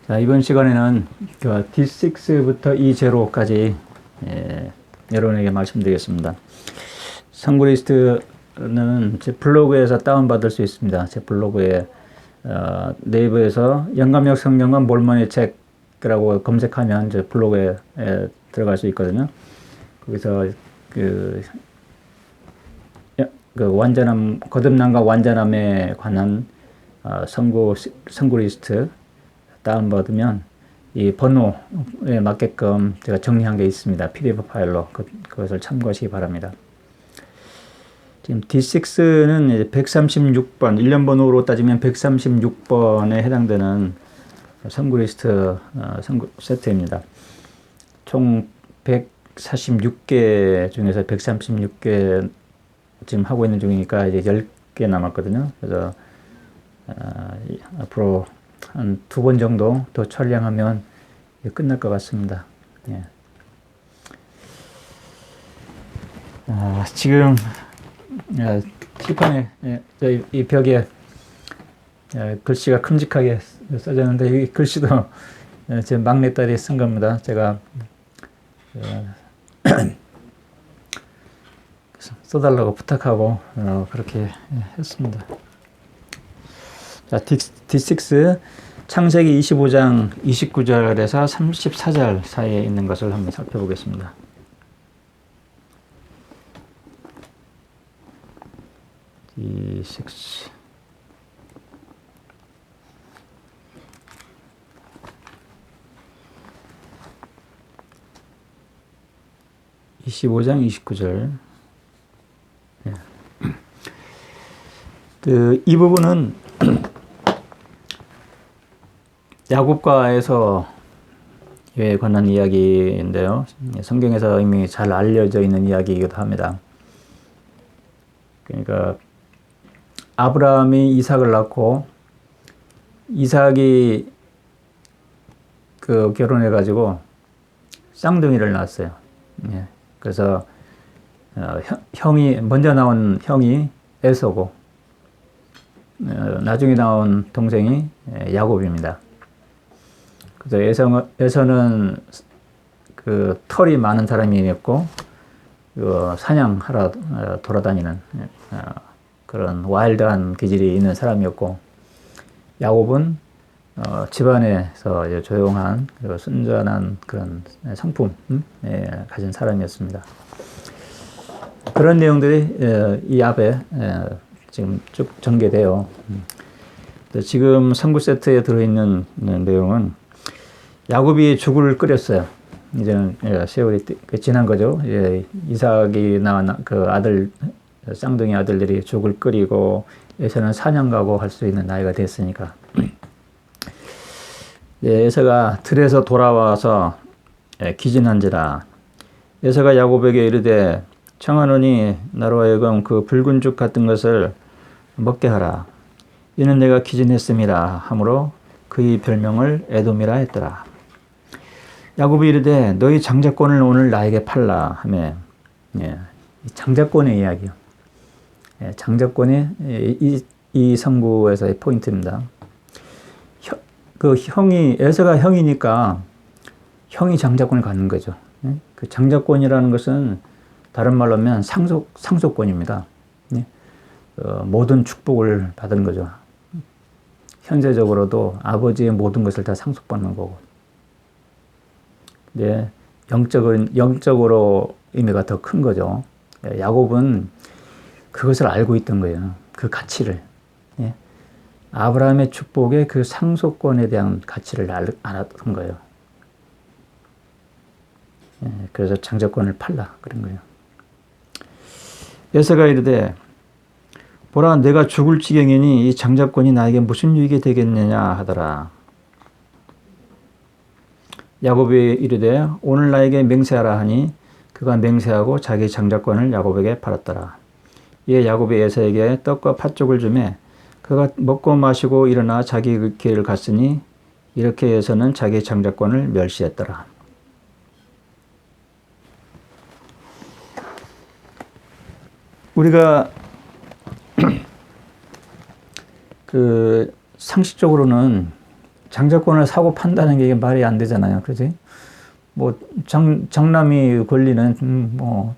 자, 이번 시간에는 그 D6부터 E0까지 여러분에게 말씀드리겠습니다. 선글리스트는 제 블로그에서 다운받을 수 있습니다. 제 블로그에 네이버에서 영감력 성경과 몰몬의 책이라고 검색하면 제 블로그에 들어갈 수 있거든요. 거기서 그 완전함, 거듭남과 완전함에 관한 선글리스트 다운받으면 이 번호에 맞게끔 제가 정리한 게 있습니다. PDF 파일로 그것을 참고하시기 바랍니다. 지금 D6는 136번, 1년 번호로 따지면 136번에 해당되는 선글리스트 세트입니다. 총 146개 중에서 136개 지금 하고 있는 중이니까 이제 10개 남았거든요. 그래서 앞으로 한 2번 정도 더 촬영하면 끝날 것 같습니다. 예. 지금 칠판에 이 벽에 글씨가 큼직하게 써졌는데 이 글씨도 제 막내딸이 쓴 겁니다. 제가 써달라고 부탁하고 그렇게 했습니다. 자, D6 창세기 25장 29절에서 34절 사이에 있는 것을 한번 살펴보겠습니다. D6 25장 29절. 이 부분은 야곱과에서에 관한 이야기인데요. 성경에서 이미 잘 알려져 있는 이야기이기도 합니다. 그러니까 아브라함이 이삭을 낳고 이삭이 결혼해가지고 쌍둥이를 낳았어요. 그래서 먼저 나온 형이 에서고 나중에 나온 동생이 야곱입니다. 그래서 에서는 털이 많은 사람이었고 사냥하러 돌아다니는 그런 와일드한 기질이 있는 사람이었고, 야곱은 집안에서 조용한 그리고 순전한 그런 성품 가진 사람이었습니다. 그런 내용들이 이 앞에 지금 쭉 전개돼요. 지금 선구 세트에 들어있는 내용은 야곱이 죽을 끓였어요. 이제는 세월이 지난 거죠. 이삭이 낳은 아들, 쌍둥이 아들들이 죽을 끓이고 에서는 사냥 가고 할 수 있는 나이가 됐으니까. 에서가 들에서 돌아와서 기진한지라. 에서가 야곱에게 이르되 청하노니 나로 하여금 그 붉은 죽 같은 것을 먹게 하라. 이는 내가 기진했음이라 하므로 그의 별명을 에돔이라 했더라. 야곱이 이르되 너희 장자권을 오늘 나에게 팔라 하며, 장자권의 이야기요. 장자권이 이 선구에서의 포인트입니다. 에서가 형이니까 형이 장자권을 갖는 거죠. 그 장자권이라는 것은 다른 말로 하면 상속권입니다. 모든 축복을 받은 거죠. 현세적으로도 아버지의 모든 것을 다 상속받는 거고. 영적으로 의미가 더 큰 거죠. 야곱은 그것을 알고 있던 거예요. 그 가치를. 아브라함의 축복의 그 상속권에 대한 가치를 알았던 거예요. 그래서 장자권을 팔라 그런 거예요. 에서가 이르되 보라 내가 죽을 지경이니 이 장자권이 나에게 무슨 유익이 되겠느냐 하더라. 야곱이 이르되 오늘 나에게 맹세하라 하니 그가 맹세하고 자기 장자권을 야곱에게 팔았더라. 이에 야곱이 에서에게 떡과 팥죽을 주매 그가 먹고 마시고 일어나 자기 길을 갔으니 이렇게 에서는 자기 장자권을 멸시했더라. 우리가 상식적으로는 장자권을 사고 판다는 게 이게 말이 안 되잖아요. 그지? 뭐, 장남이 권리는, 뭐,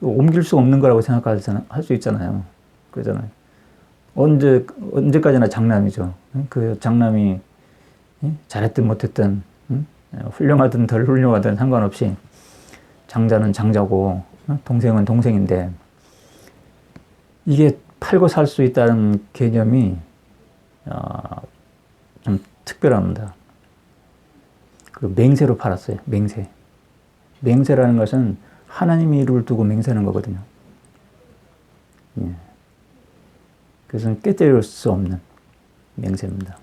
옮길 수 없는 거라고 할 수 있잖아요. 그러잖아요. 언제까지나 장남이죠. 그 장남이 잘했든 못했든, 훌륭하든 덜 훌륭하든 상관없이 장자는 장자고, 동생은 동생인데, 이게 팔고 살 수 있다는 개념이, 좀 특별합니다. 그 맹세로 팔았어요. 맹세. 맹세라는 것은 하나님의 이름을 두고 맹세하는 거거든요. 예. 그것은 깨뜨릴 수 없는 맹세입니다.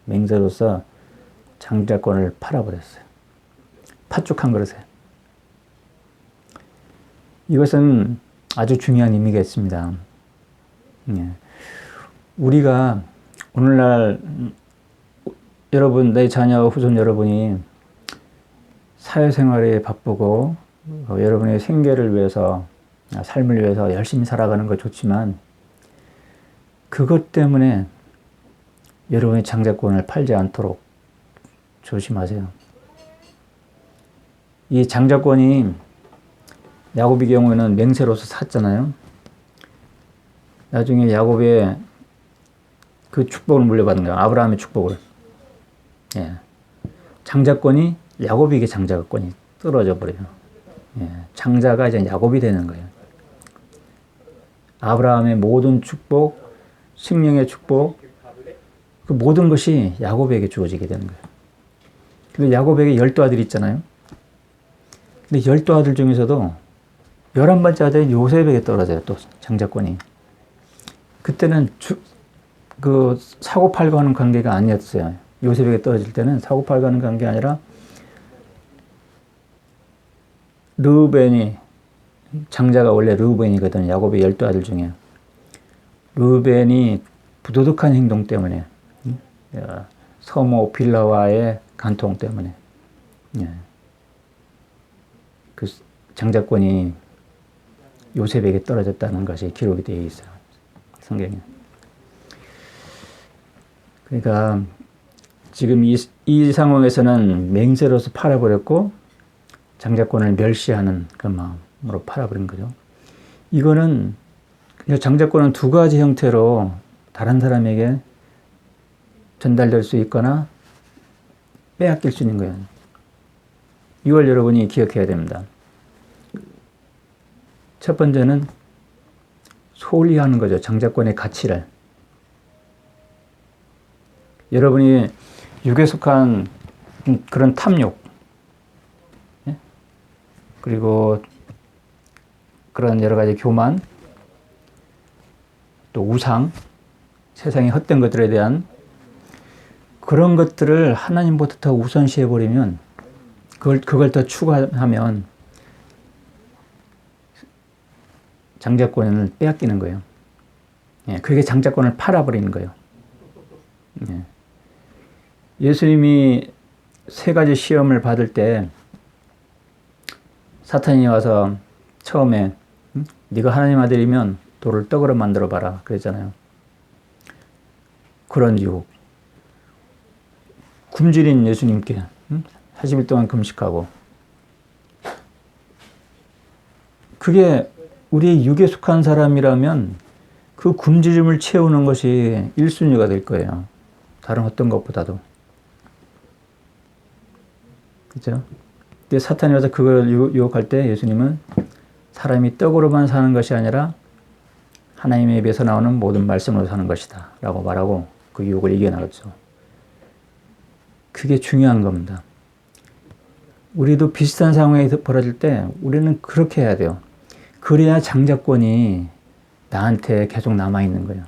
맹세로서 장자권을 팔아버렸어요. 팥죽한 그릇에. 이것은 아주 중요한 의미가 있습니다. 예. 우리가 오늘날 여러분, 내 자녀, 후손 여러분이 사회생활에 바쁘고 여러분의 생계를 위해서, 삶을 위해서 열심히 살아가는 거 좋지만 그것 때문에 여러분의 장자권을 팔지 않도록 조심하세요. 이 장자권이 야곱의 경우에는 맹세로서 샀잖아요. 나중에 야곱의 그 축복을 물려받은 거예요. 아브라함의 축복을. 예. 장자권이 야곱에게 장자권이 떨어져 버려요. 예. 장자가 이제 야곱이 되는 거예요. 아브라함의 모든 축복, 생명의 축복, 그 모든 것이 야곱에게 주어지게 되는 거예요. 근데 야곱에게 12아들이 있잖아요. 근데 12아들 중에서도 11번째 아들인 요셉에게 떨어져요. 또 장자권이. 그때는 그 사고팔고 하는 관계가 아니었어요. 요셉에게 떨어질 때는 사고팔고 하는 관계가 아니라 르우벤이, 장자가 원래 르우벤이거든요. 야곱의 12아들 중에. 르우벤이 부도덕한 행동 때문에, 서모 빌라와의 간통 때문에, 그 장자권이 요셉에게 떨어졌다는 것이 기록이 되어 있어요. 성경에. 그러니까 지금 이 상황에서는 맹세로서 팔아버렸고 장자권을 멸시하는 그 마음으로 팔아버린 거죠. 이거는 장자권은 두 가지 형태로 다른 사람에게 전달될 수 있거나 빼앗길 수 있는 거예요. 이걸 여러분이 기억해야 됩니다. 첫 번째는 소홀히 하는 거죠. 장자권의 가치를. 여러분이 육에 속한 그런 탐욕, 그리고 그런 여러 가지 교만, 또 우상, 세상의 헛된 것들에 대한 그런 것들을 하나님보다 더 우선시해버리면, 그걸 더 추구하면 장자권을 빼앗기는 거예요. 그게 장자권을 팔아버리는 거예요. 예수님이 3가지 시험을 받을 때 사탄이 와서 처음에 네가 하나님 아들이면 돌을 떡으로 만들어 봐라 그랬잖아요. 그런 유혹. 굶주린 예수님께 40일 동안 금식하고, 그게 우리 육에 속한 사람이라면 그 굶주림을 채우는 것이 1순위가 될 거예요. 다른 어떤 것보다도. 그렇죠? 근데 사탄이 와서 그걸 유혹할 때 예수님은 사람이 떡으로만 사는 것이 아니라 하나님의 입에서 나오는 모든 말씀으로 사는 것이다 라고 말하고 그 유혹을 이겨나갔죠. 그게 중요한 겁니다. 우리도 비슷한 상황이 벌어질 때 우리는 그렇게 해야 돼요. 그래야 장자권이 나한테 계속 남아있는 거예요.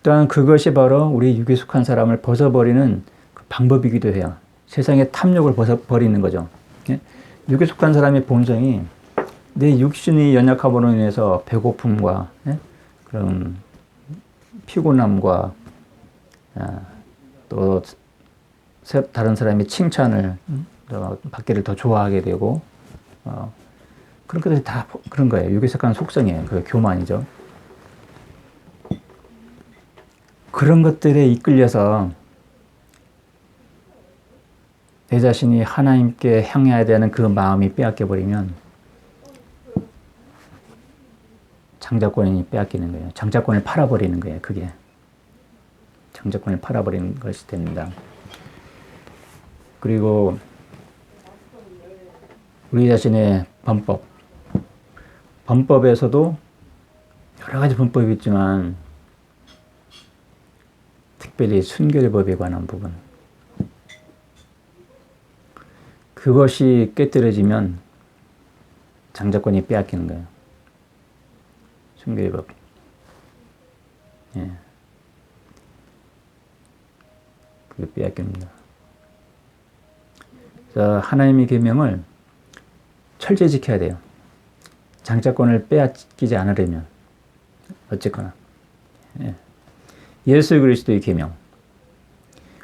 또한 그것이 바로 우리 육에 속한 사람을 벗어버리는 방법이기도 해요. 세상의 탐욕을 벗어버리는 거죠. 육에 속한 사람의 본성이 내 육신이 연약함으로 인해서 배고픔과 그런 피곤함과 또 다른 사람의 칭찬을 받기를 더 좋아하게 되고 그런 것들이 다 그런 거예요. 육에 속한 속성이에요. 그 교만이죠. 그런 것들에 이끌려서 내 자신이 하나님께 향해야 되는 그 마음이 빼앗겨 버리면 장자권이 빼앗기는 거예요. 장자권을 팔아버리는 거예요. 그게 장자권을 팔아버리는 것이 됩니다. 그리고 우리 자신의 범법에서도 여러 가지 범법이 있지만 특별히 순결법에 관한 부분, 그것이 깨뜨려지면 장자권이 빼앗기는 거예요. 순결법. 예. 그게 빼앗깁니다. 그래서 하나님의 계명을 철저히 지켜야 돼요. 장자권을 빼앗기지 않으려면. 어쨌거나. 예. 예수 그리스도의 계명.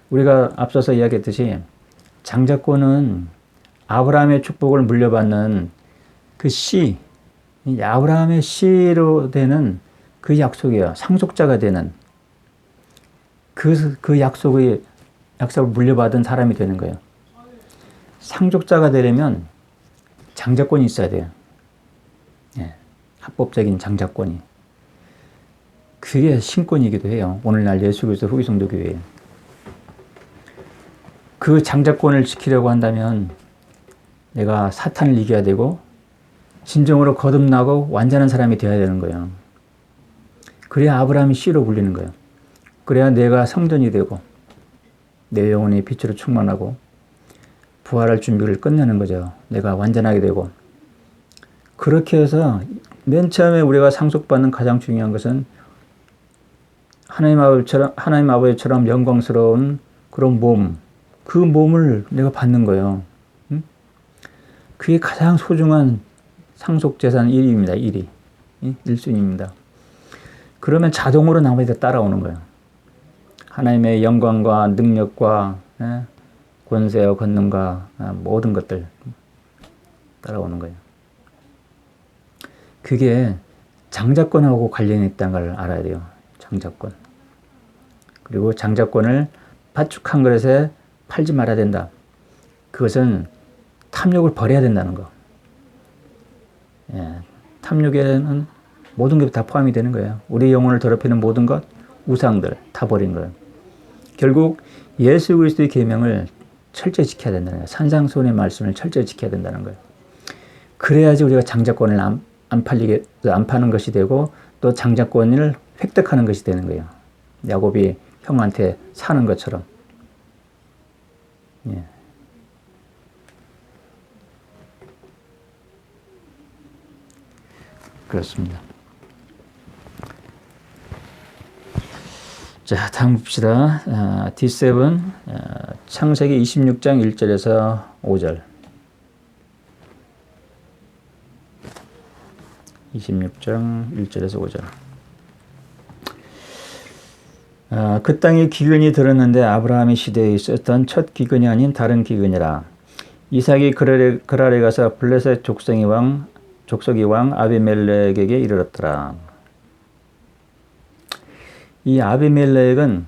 우리가 앞서서 이야기했듯이 장자권은 아브라함의 축복을 물려받는 그 씨, 아브라함의 씨로 되는 그 약속이에요. 상속자가 되는 그 약속을 물려받은 사람이 되는 거예요. 상속자가 되려면 장자권이 있어야 돼요. 예, 합법적인 장자권이. 그게 신권이기도 해요. 오늘날 예수 그리스도 후기 성도 교회에. 그 장자권을 지키려고 한다면 내가 사탄을 이겨야 되고 진정으로 거듭나고 완전한 사람이 되어야 되는 거예요. 그래야 아브라함이 씨로 불리는 거예요. 그래야 내가 성전이 되고 내 영혼이 빛으로 충만하고 부활할 준비를 끝내는 거죠. 내가 완전하게 되고. 그렇게 해서 맨 처음에 우리가 상속받는 가장 중요한 것은 하나님 아버지처럼 영광스러운 그런 몸, 그 몸을 내가 받는 거예요. 응? 그게 가장 소중한 상속재산 1위입니다. 1위. 1순위입니다. 그러면 자동으로 나머지 따라오는 거예요. 하나님의 영광과 능력과 권세와 권능과 모든 것들 따라오는 거예요. 그게 장자권하고 관련이 있다는 걸 알아야 돼요. 장자권. 그리고 장자권을 팥죽 한 그릇에 팔지 말아야 된다. 그것은 탐욕을 버려야 된다는 거. 예, 탐욕에는 모든 게 다 포함이 되는 거예요. 우리 영혼을 더럽히는 모든 것, 우상들 다 버린 거예요. 결국 예수 그리스도의 계명을 철저히 지켜야 된다는 거예요. 산상수훈의 말씀을 철저히 지켜야 된다는 거예요. 그래야지 우리가 장자권을 안 파는 것이 되고 또 장자권을 획득하는 것이 되는 거예요. 야곱이 형한테 사는 것처럼. 예. 그렇습니다. 자, 다음 봅시다. D7, 창세기 26장 1절에서 5절. 26장 1절에서 5절. 그 땅에 기근이 들었는데 아브라함의 시대에 있었던 첫 기근이 아닌 다른 기근이라. 이삭이 그랄에 가서 블레셋 족속의 왕 아비멜렉에게 이르렀더라. 이 아비멜렉은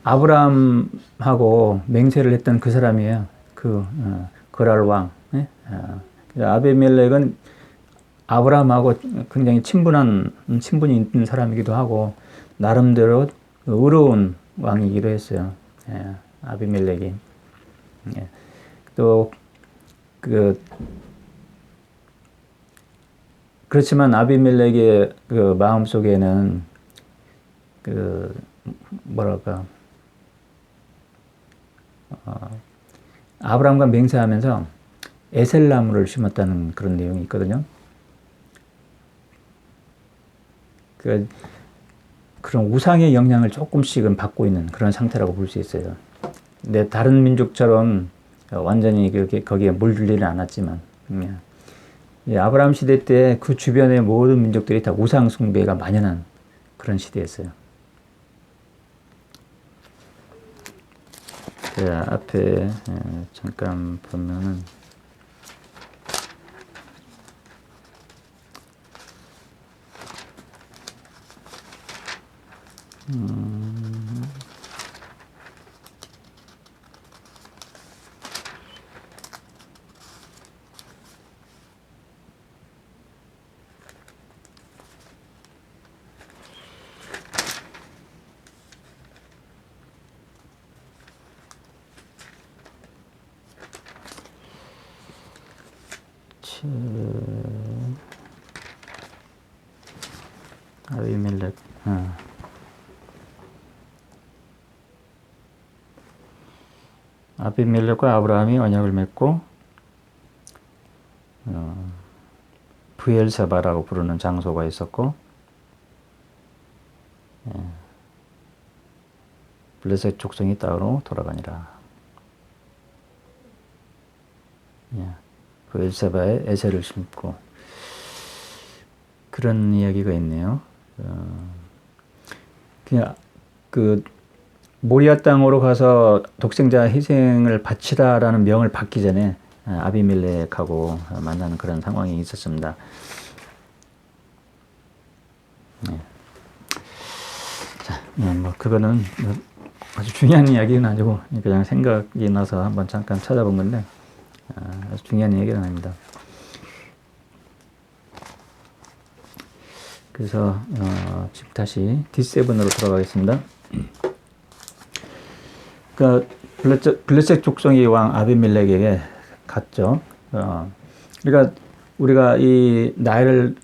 아브라함하고 맹세를 했던 그 사람이에요. 그랄 왕. 아비멜렉은 아브라함하고 굉장히 친분이 있는 사람이기도 하고 나름대로 의로운 왕이기도 했어요. 아비멜렉이. 또 그렇지만 아비멜렉의 그 마음 속에는 아브라함과 맹세하면서 에셀나무를 심었다는 그런 내용이 있거든요. 그런 우상의 영향을 조금씩은 받고 있는 그런 상태라고 볼 수 있어요. 근데 다른 민족처럼 완전히 거기에 물들지는 않았지만, 아브라함 시대 때 그 주변의 모든 민족들이 다 우상 숭배가 만연한 그런 시대였어요. 앞에 잠깐 보면은 아비멜렉. 아비멜렉과 아브라함이 언약을 맺고 브엘세바라고 부르는 장소가 있었고, 블레셋 족속이 땅으로 돌아가니라. 브엘세바에 에셀을 심고, 그런 이야기가 있네요. 그냥 모리아 땅으로 가서 독생자 희생을 바치라라는 명을 받기 전에 아비멜렉하고 만나는 그런 상황이 있었습니다. 자, 그거는 아주 중요한 이야기는 아니고 그냥 생각이 나서 한번 잠깐 찾아본 건데, 아주 중요한 이야기는 아닙니다. 그래서 지금 다시 D7으로 돌아가겠습니다. 그러니까 블레셋 족속의 왕 아비멜렉에게 갔죠. 그러니까 우리가 이 나이를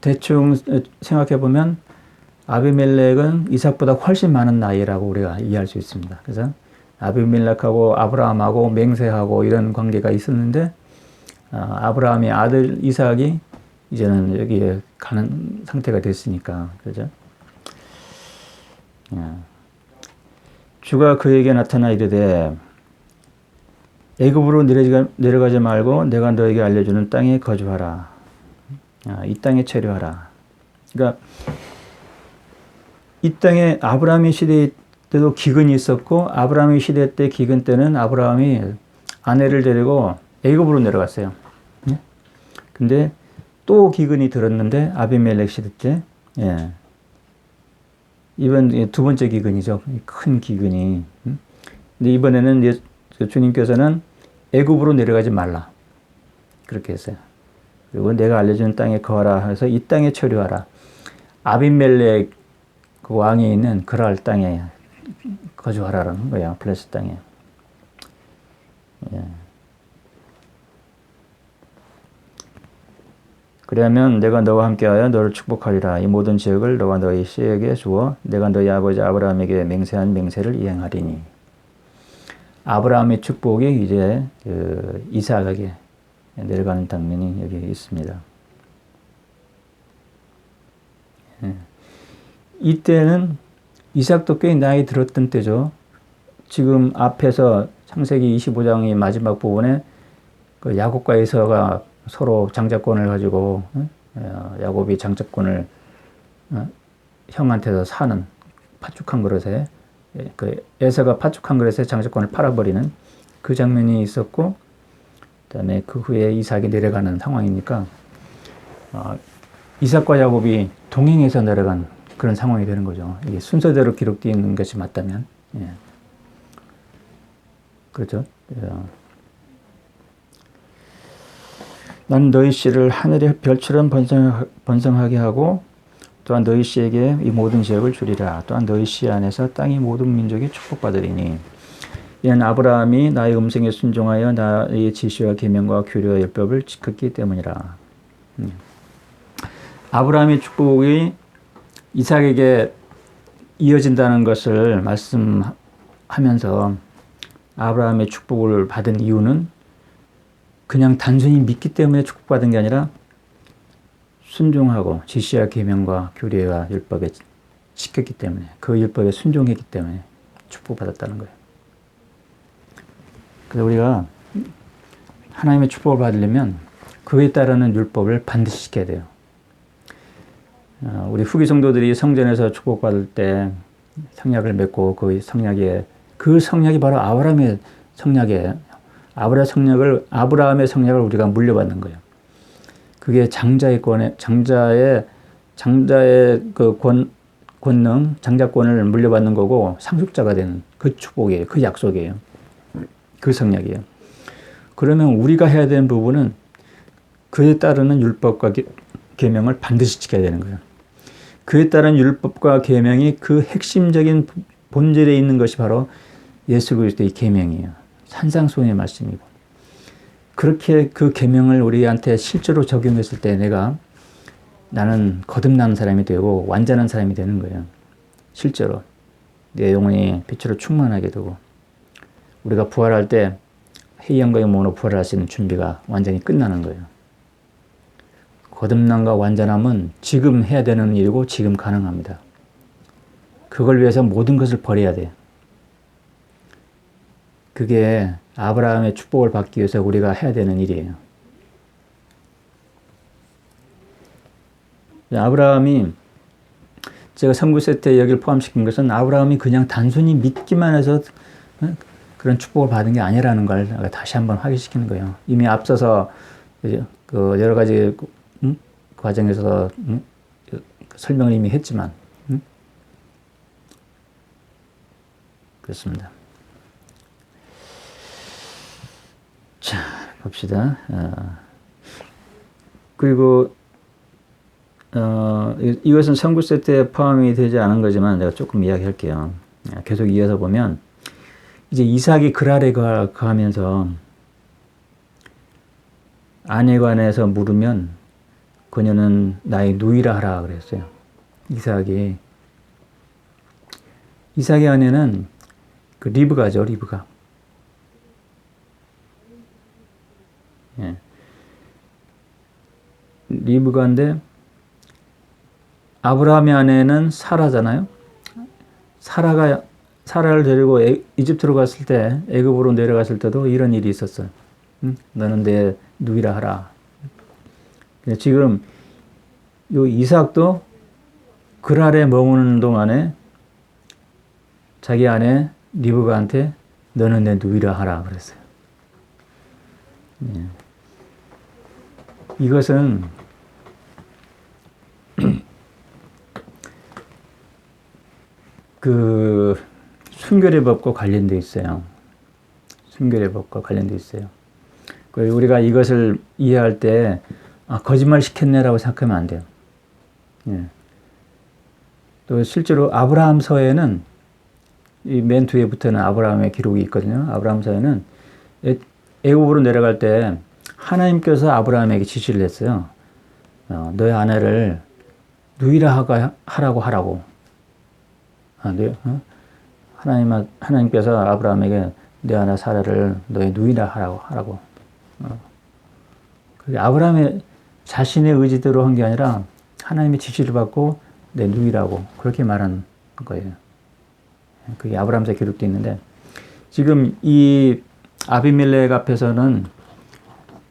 대충 생각해 보면 아비멜렉은 이삭보다 훨씬 많은 나이라고 우리가 이해할 수 있습니다. 그래서 아비멜렉하고 아브라함하고 맹세하고 이런 관계가 있었는데, 아브라함의 아들 이삭이 이제는 여기에 가는 상태가 됐으니까, 그죠? 주가 그에게 나타나 이르되 애굽으로 내려가지 말고 내가 너에게 알려주는 땅에 거주하라. 이 땅에 체류하라. 그러니까 이 땅에 아브라함의 시대 때도 기근이 있었고, 아브라함의 시대 때 기근 때는 아브라함이 아내를 데리고 애굽으로 내려갔어요. 근데 또 기근이 들었는데 아비멜렉 시대 때, 이번 두 번째 기근이죠. 큰 기근이. 근데 이번에는 주님께서는 애굽으로 내려가지 말라. 그렇게 했어요. 그리고 내가 알려주는 땅에 거하라 해서 이 땅에 체류하라. 아비멜렉 그 왕이 있는 그랄 땅에 거주하라는 거야. 블레셋 땅에. 그러면 내가 너와 함께하여 너를 축복하리라. 이 모든 지역을 너와 너희 씨에게 주어 내가 너희 아버지 아브라함에게 맹세한 맹세를 이행하리니. 아브라함의 축복이 이제 이삭에게 내려가는 장면이 여기 있습니다. 이때는 이삭도 꽤 나이 들었던 때죠. 지금 앞에서 창세기 25장의 마지막 부분에 그 야곱과 에서가 서로 장자권을 가지고, 야곱이 장자권을 형한테서 사는 파죽한 그릇에, 그 에서가 파죽한 그릇에 장자권을 팔아버리는 그 장면이 있었고, 그다음에 그 후에 이삭이 내려가는 상황이니까 이삭과 야곱이 동행해서 내려간 그런 상황이 되는 거죠. 이게 순서대로 기록되어 있는 것이 맞다면, 그렇죠. 난 너희 씨를 하늘의 별처럼 번성하게 하고 또한 너희 씨에게 이 모든 지역을 주리라. 또한 너희 씨 안에서 땅의 모든 민족이 축복받으리니. 이는 아브라함이 나의 음성에 순종하여 나의 지시와 계명과 규례와 율법을 지켰기 때문이라. 아브라함의 축복이 이삭에게 이어진다는 것을 말씀하면서 아브라함의 축복을 받은 이유는 그냥 단순히 믿기 때문에 축복받은 게 아니라 순종하고 지시와 계명과 규례와 율법에 지켰기 때문에, 그 율법에 순종했기 때문에 축복받았다는 거예요. 그래서 우리가 하나님의 축복을 받으려면 그에 따르는 율법을 반드시 지켜야 돼요. 우리 후기 성도들이 성전에서 축복받을 때 성약을 맺고 그 성약이 바로 아브라함의 성약이에요. 아브라함의 성약을 우리가 물려받는 거예요. 그게 장자의 그 권능, 장자권을 물려받는 거고 상속자가 되는 그 축복이에요. 그 약속이에요. 그 성약이에요. 그러면 우리가 해야 되는 부분은 그에 따르는 율법과 계명을 반드시 지켜야 되는 거예요. 그에 따른 율법과 계명이 그 핵심적인 본질에 있는 것이 바로 예수 그리스도의 계명이에요. 산상수훈의 말씀이고. 그렇게 그 계명을 우리한테 실제로 적용했을 때 나는 거듭나는 사람이 되고 완전한 사람이 되는 거예요. 실제로 내 영혼이 빛으로 충만하게 되고 우리가 부활할 때 희영과 영혼으로 부활할 수 있는 준비가 완전히 끝나는 거예요. 거듭남과 완전함은 지금 해야 되는 일이고 지금 가능합니다. 그걸 위해서 모든 것을 버려야 돼요. 그게 아브라함의 축복을 받기 위해서 우리가 해야 되는 일이에요. 아브라함이 제가 선구세 때 여기를 포함시킨 것은 아브라함이 그냥 단순히 믿기만 해서 그런 축복을 받은 게 아니라는 걸 다시 한번 확인시키는 거예요. 이미 앞서서 그 여러 가지 과정에서 설명을 이미 했지만 그렇습니다. 자, 봅시다. 그리고 이것은 선구세 때 포함이 되지 않은 거지만 내가 조금 이야기할게요. 계속 이어서 보면 이제 이삭이 그랄에 거하면서 아내 관해서 물으면 그녀는 나의 누이라 하라 그랬어요. 이삭의 아내는 그 리브가죠, 리브가. 예. 리브가인데 아브라함의 아내는 사라잖아요. 사라를 데리고 이집트로 갔을 때, 애굽으로 내려갔을 때도 이런 일이 있었어요. 너는 내 누이라 하라. 지금 요 이삭도 그랄에 머무는 동안에 자기 아내 리브가한테 너는 내 누이라 하라 그랬어요. 예. 이것은 그 순결의 법과 관련되어 있어요. 순결의 법과 관련되어 있어요. 우리가 이것을 이해할 때 거짓말 시켰네라고 생각하면 안 돼요. 예. 또 실제로 아브라함서에는 이 맨 뒤에 붙어있는 아브라함의 기록이 있거든요. 아브라함서에는 애굽으로 내려갈 때 하나님께서 아브라함에게 지시를 했어요. 너의 아내를 누이라 하라고. 하나님께서 아브라함에게 내 아내 사라를 너의 누이라 하라고. 그게 아브라함의 자신의 의지대로 한 게 아니라 하나님의 지시를 받고 내 누이라고 그렇게 말한 거예요. 그게 아브라함서에 기록되어 있는데 지금 이 아비멜렉 앞에서는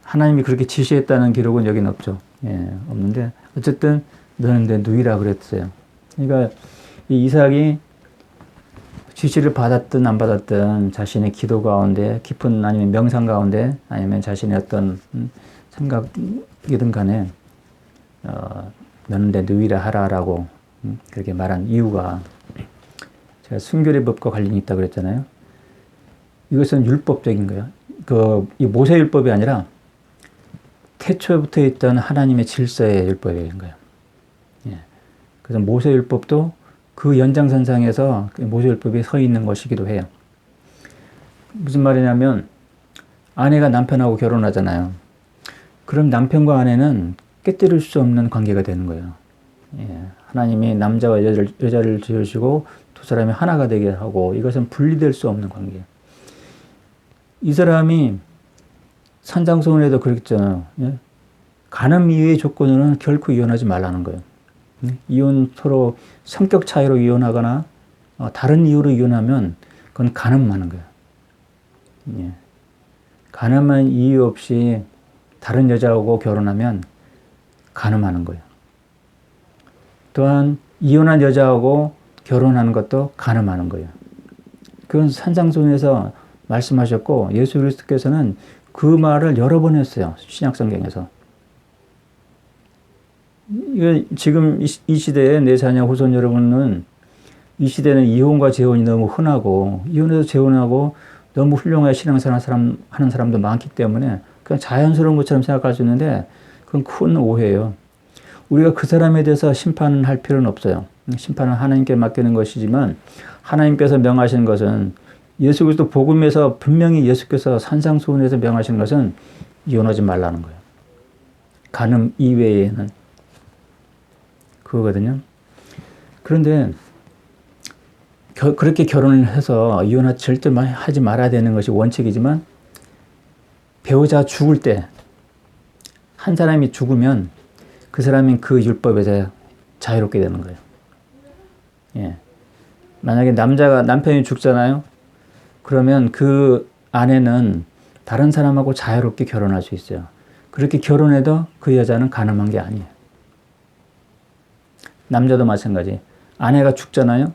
하나님이 그렇게 지시했다는 기록은 여기는 없죠. 예, 없는데 어쨌든 너는 내 누이라 그랬어요. 그러니까 이 이삭이 지시를 받았든 안 받았든 자신의 기도 가운데 깊은 아니면 명상 가운데 아니면 자신의 어떤 생각이든 간에 너는 내 누이라 하라라고 그렇게 말한 이유가 제가 순결의 법과 관련이 있다고 그랬잖아요. 이것은 율법적인 거예요. 이 모세율법이 아니라 태초부터 있던 하나님의 질서의 율법인 거예요. 예. 그래서 모세율법도 그 연장선상에서 모세율법이 서 있는 것이기도 해요. 무슨 말이냐면 아내가 남편하고 결혼하잖아요. 그럼 남편과 아내는 깨뜨릴 수 없는 관계가 되는 거예요. 예. 하나님이 남자와 여자를 지으시고 두 사람이 하나가 되게 하고 이것은 분리될 수 없는 관계예요. 이 사람이 산장소원에도 그랬잖아요. 예? 간음 이외의 조건으로는 결코 이혼하지 말라는 거예요. 서로 성격 차이로 이혼하거나 다른 이유로 이혼하면 그건 간음하는 거예요. 예. 간음한 이유 없이 다른 여자하고 결혼하면 간음하는 거예요. 또한 이혼한 여자하고 결혼하는 것도 간음하는 거예요. 그건 산상수훈에서 말씀하셨고 예수 그리스도께서는 그 말을 여러 번 했어요. 신약성경에서. 지금 이 시대에 내 자녀 후손 여러분은 이 시대는 이혼과 재혼이 너무 흔하고 이혼해서 재혼하고 너무 훌륭하게 신앙생활 하는 사람도 많기 때문에 그냥 자연스러운 것처럼 생각할 수 있는데 그건 큰 오해예요. 우리가 그 사람에 대해서 심판할 필요는 없어요. 심판은 하나님께 맡기는 것이지만 하나님께서 명하신 것은 예수 그리스도 복음에서 분명히 예수께서 산상수훈에서 명하신 것은 이혼하지 말라는 거예요. 간음 이외에는 그거거든요. 그런데 그렇게 결혼을 해서 이혼을 절대 하지 말아야 되는 것이 원칙이지만 배우자가 죽을 때 한 사람이 죽으면 그 사람이 그 율법에서 자유롭게 되는 거예요. 예. 만약에 남편이 죽잖아요. 그러면 그 아내는 다른 사람하고 자유롭게 결혼할 수 있어요. 그렇게 결혼해도 그 여자는 간음한 게 아니에요. 남자도 마찬가지. 아내가 죽잖아요.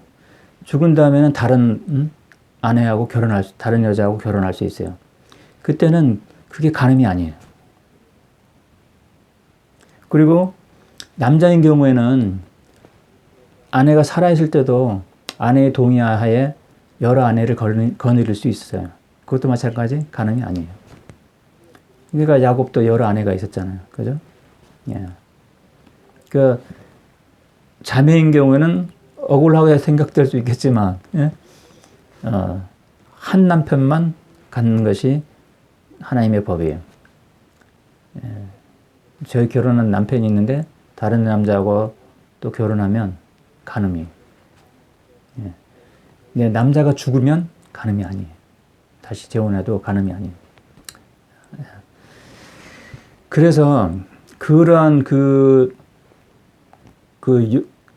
죽은 다음에는 다른 아내하고 다른 여자하고 결혼할 수 있어요. 그때는 그게 간음이 아니에요. 그리고 남자인 경우에는 아내가 살아있을 때도 아내의 동의하에 여러 아내를 거느릴 수 있어요. 그것도 마찬가지 간음이 아니에요. 그러니까 야곱도 여러 아내가 있었잖아요. 그죠? 예. 그 자매인 경우에는 억울하게 생각될 수 있겠지만, 예? 한 남편만 갖는 것이 하나님의 법이에요. 예. 저희 결혼한 남편이 있는데 다른 남자하고 또 결혼하면 간음이에요. 예. 근데 남자가 죽으면 간음이 아니에요. 다시 재혼해도 간음이 아니에요. 그래서 그러한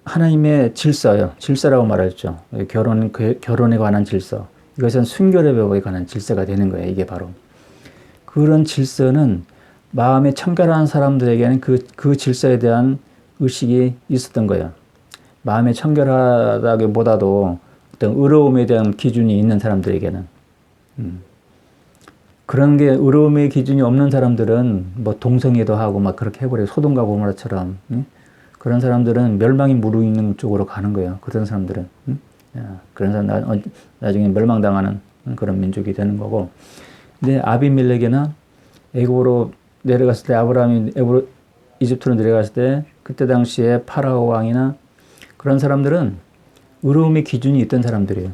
하나님의 질서라고 말했죠. 결혼에 관한 질서. 이것은 순결의 법에 관한 질서가 되는 거예요. 이게 바로. 그런 질서는 마음에 청결한 사람들에게는 그 질서에 대한 의식이 있었던 거예요. 마음에 청결하다기보다도 어떤 의로움에 대한 기준이 있는 사람들에게는. 그런 게 의로움의 기준이 없는 사람들은 뭐 동성애도 하고 막 그렇게 해버려요. 소돔과 고모라처럼. 그런 사람들은 멸망이 무르익는 쪽으로 가는 거예요. 그런 사람들은. 그런 사람 나중에 멸망당하는 그런 민족이 되는 거고. 근데 아비멜렉이나 애굽으로 내려갔을 때 아브라함이 이집트로 내려갔을 때 그때 당시에 파라오 왕이나 그런 사람들은 의로움의 기준이 있던 사람들이에요.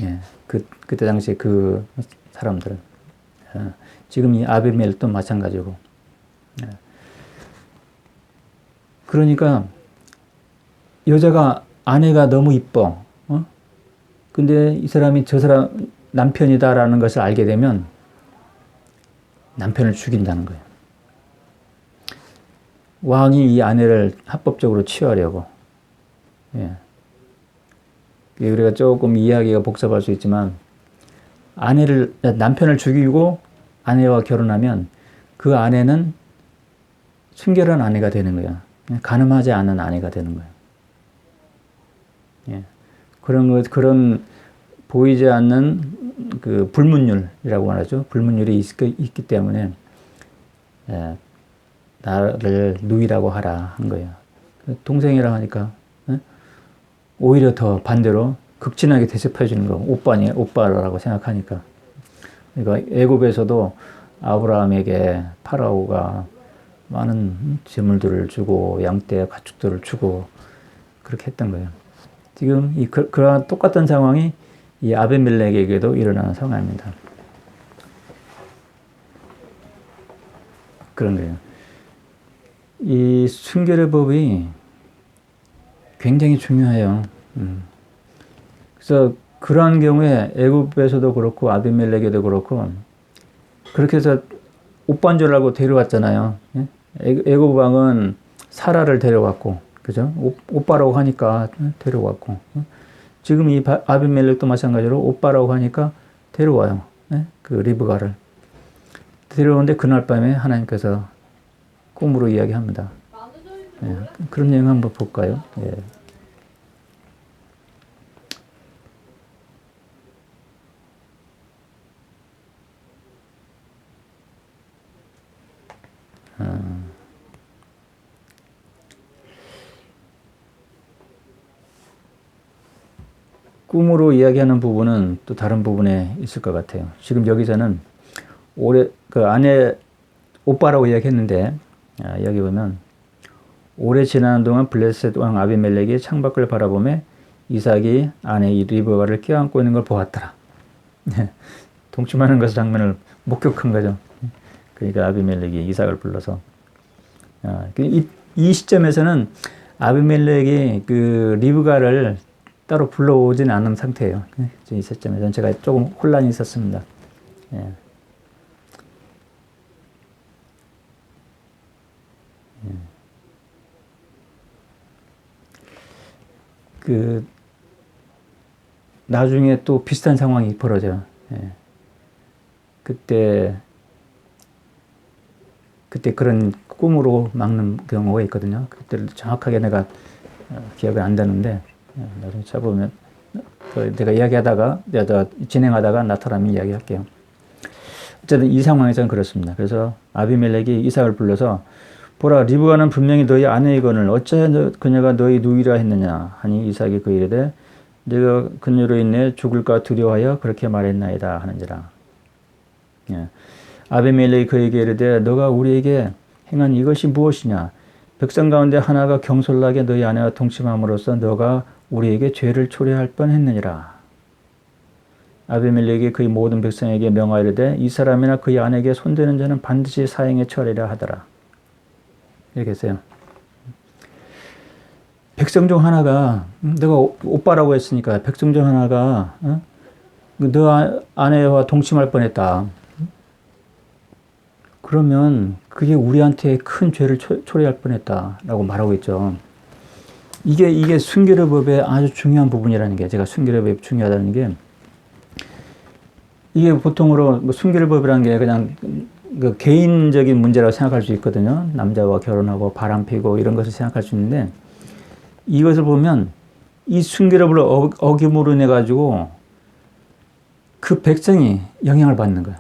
예. 그때 당시에 그 사람들은. 지금 이 아비멜렉도 마찬가지고. 예. 그러니까 아내가 너무 이뻐. 근데 이 사람이 저 사람 남편이다라는 것을 알게 되면 남편을 죽인다는 거예요. 왕이 이 아내를 합법적으로 취하려고. 예. 우리가 조금 이해하기가 복잡할 수 있지만 남편을 죽이고 아내와 결혼하면 그 아내는 순결한 아내가 되는 거야. 간음하지 않은 아내가 되는 거예요. 예. 그런 보이지 않는 그 불문율이라고 말하죠. 불문율이 있기 때문에 나를 누이라고 하라 한 거예요. 동생이라고 하니까 오히려 더 반대로 극진하게 대접해 주는 거. 오빠라고 생각하니까. 그러니까 애굽에서도 아브라함에게 파라오가 많은 재물들을 주고 양떼 가축들을 주고 그렇게 했던 거예요. 지금 그러한 똑같은 상황이 이 아비멜렉에게도 일어나는 상황입니다. 그런 거예요. 이 순결의 법이 굉장히 중요해요. 그래서 그러한 경우에 애굽에서도 그렇고 아비멜렉에도 그렇고 그렇게 해서 오빠인 줄 알고 데려왔잖아요. 애굽 왕은 사라를 데려왔고, 그죠? 오빠라고 하니까 데려왔고. 지금 이 아비멜렉도 마찬가지로 오빠라고 하니까 데려와요. 그 리브가를. 데려오는데 그날 밤에 하나님께서 꿈으로 이야기합니다. 그런 내용 한번 볼까요? 예. 꿈으로 이야기하는 부분은 또 다른 부분에 있을 것 같아요. 지금 여기서는 그 아내 오빠라고 이야기했는데 여기 보면 오래 지나는 동안 블레셋 왕 아비멜렉이 창밖을 바라보며 이삭이 아내 리브가를 껴안고 있는 걸 보았더라. 동침하는 것을 장면을 목격한 거죠. 그러니까 아비멜렉이 이삭을 불러서 이 시점에서는 아비멜렉이 그 리브가를 따로 불러오진 않은 상태예요. 이 시점에서는 제가 조금 혼란이 있었습니다. 예. 그 나중에 또 비슷한 상황이 벌어져요. 예. 그때 그런 꿈으로 막는 경우가 있거든요. 그때 정확하게 내가 기억이 안 나는데 나중에 찾아보면 내가 이야기하다가 내가 진행하다가 나타나면 이야기할게요. 어쨌든 이 상황에서는 그렇습니다. 그래서 아비멜렉이 이삭을 불러서 보라 리브가는 분명히 너희 아내이거늘 어찌하여 그녀가 너희 누이라 했느냐 하니 이삭이 그 이르되 내가 그녀로 인해 죽을까 두려워하여 그렇게 말했나이다 하는지라. 예. 아비멜렉이 그에게 이르되 너가 우리에게 행한 이것이 무엇이냐 백성 가운데 하나가 경솔나게 너희 아내와 동침함으로써 너가 우리에게 죄를 초래할 뻔했느니라. 아비멜렉이 그의 모든 백성에게 명하이르되 이 사람이나 그의 아내에게 손대는 자는 반드시 사형에 처하리라 하더라. 이렇게 했어요. 백성 중 하나가 내가 오빠라고 했으니까 백성 중 하나가 너 아내와 동침할 뻔했다. 그러면 그게 우리한테 큰 죄를 초래할 뻔했다라고 말하고 있죠. 이게 순결의 법의 아주 중요한 부분이라는 게 제가 순결의 법이 중요하다는 게 이게 보통으로 뭐 순결의 법이라는 게 그냥 그 개인적인 문제라고 생각할 수 있거든요. 남자와 결혼하고 바람 피고 이런 것을 생각할 수 있는데 이것을 보면 이 순결법을 어김으로 인해 가지고 그 백성이 영향을 받는 거야.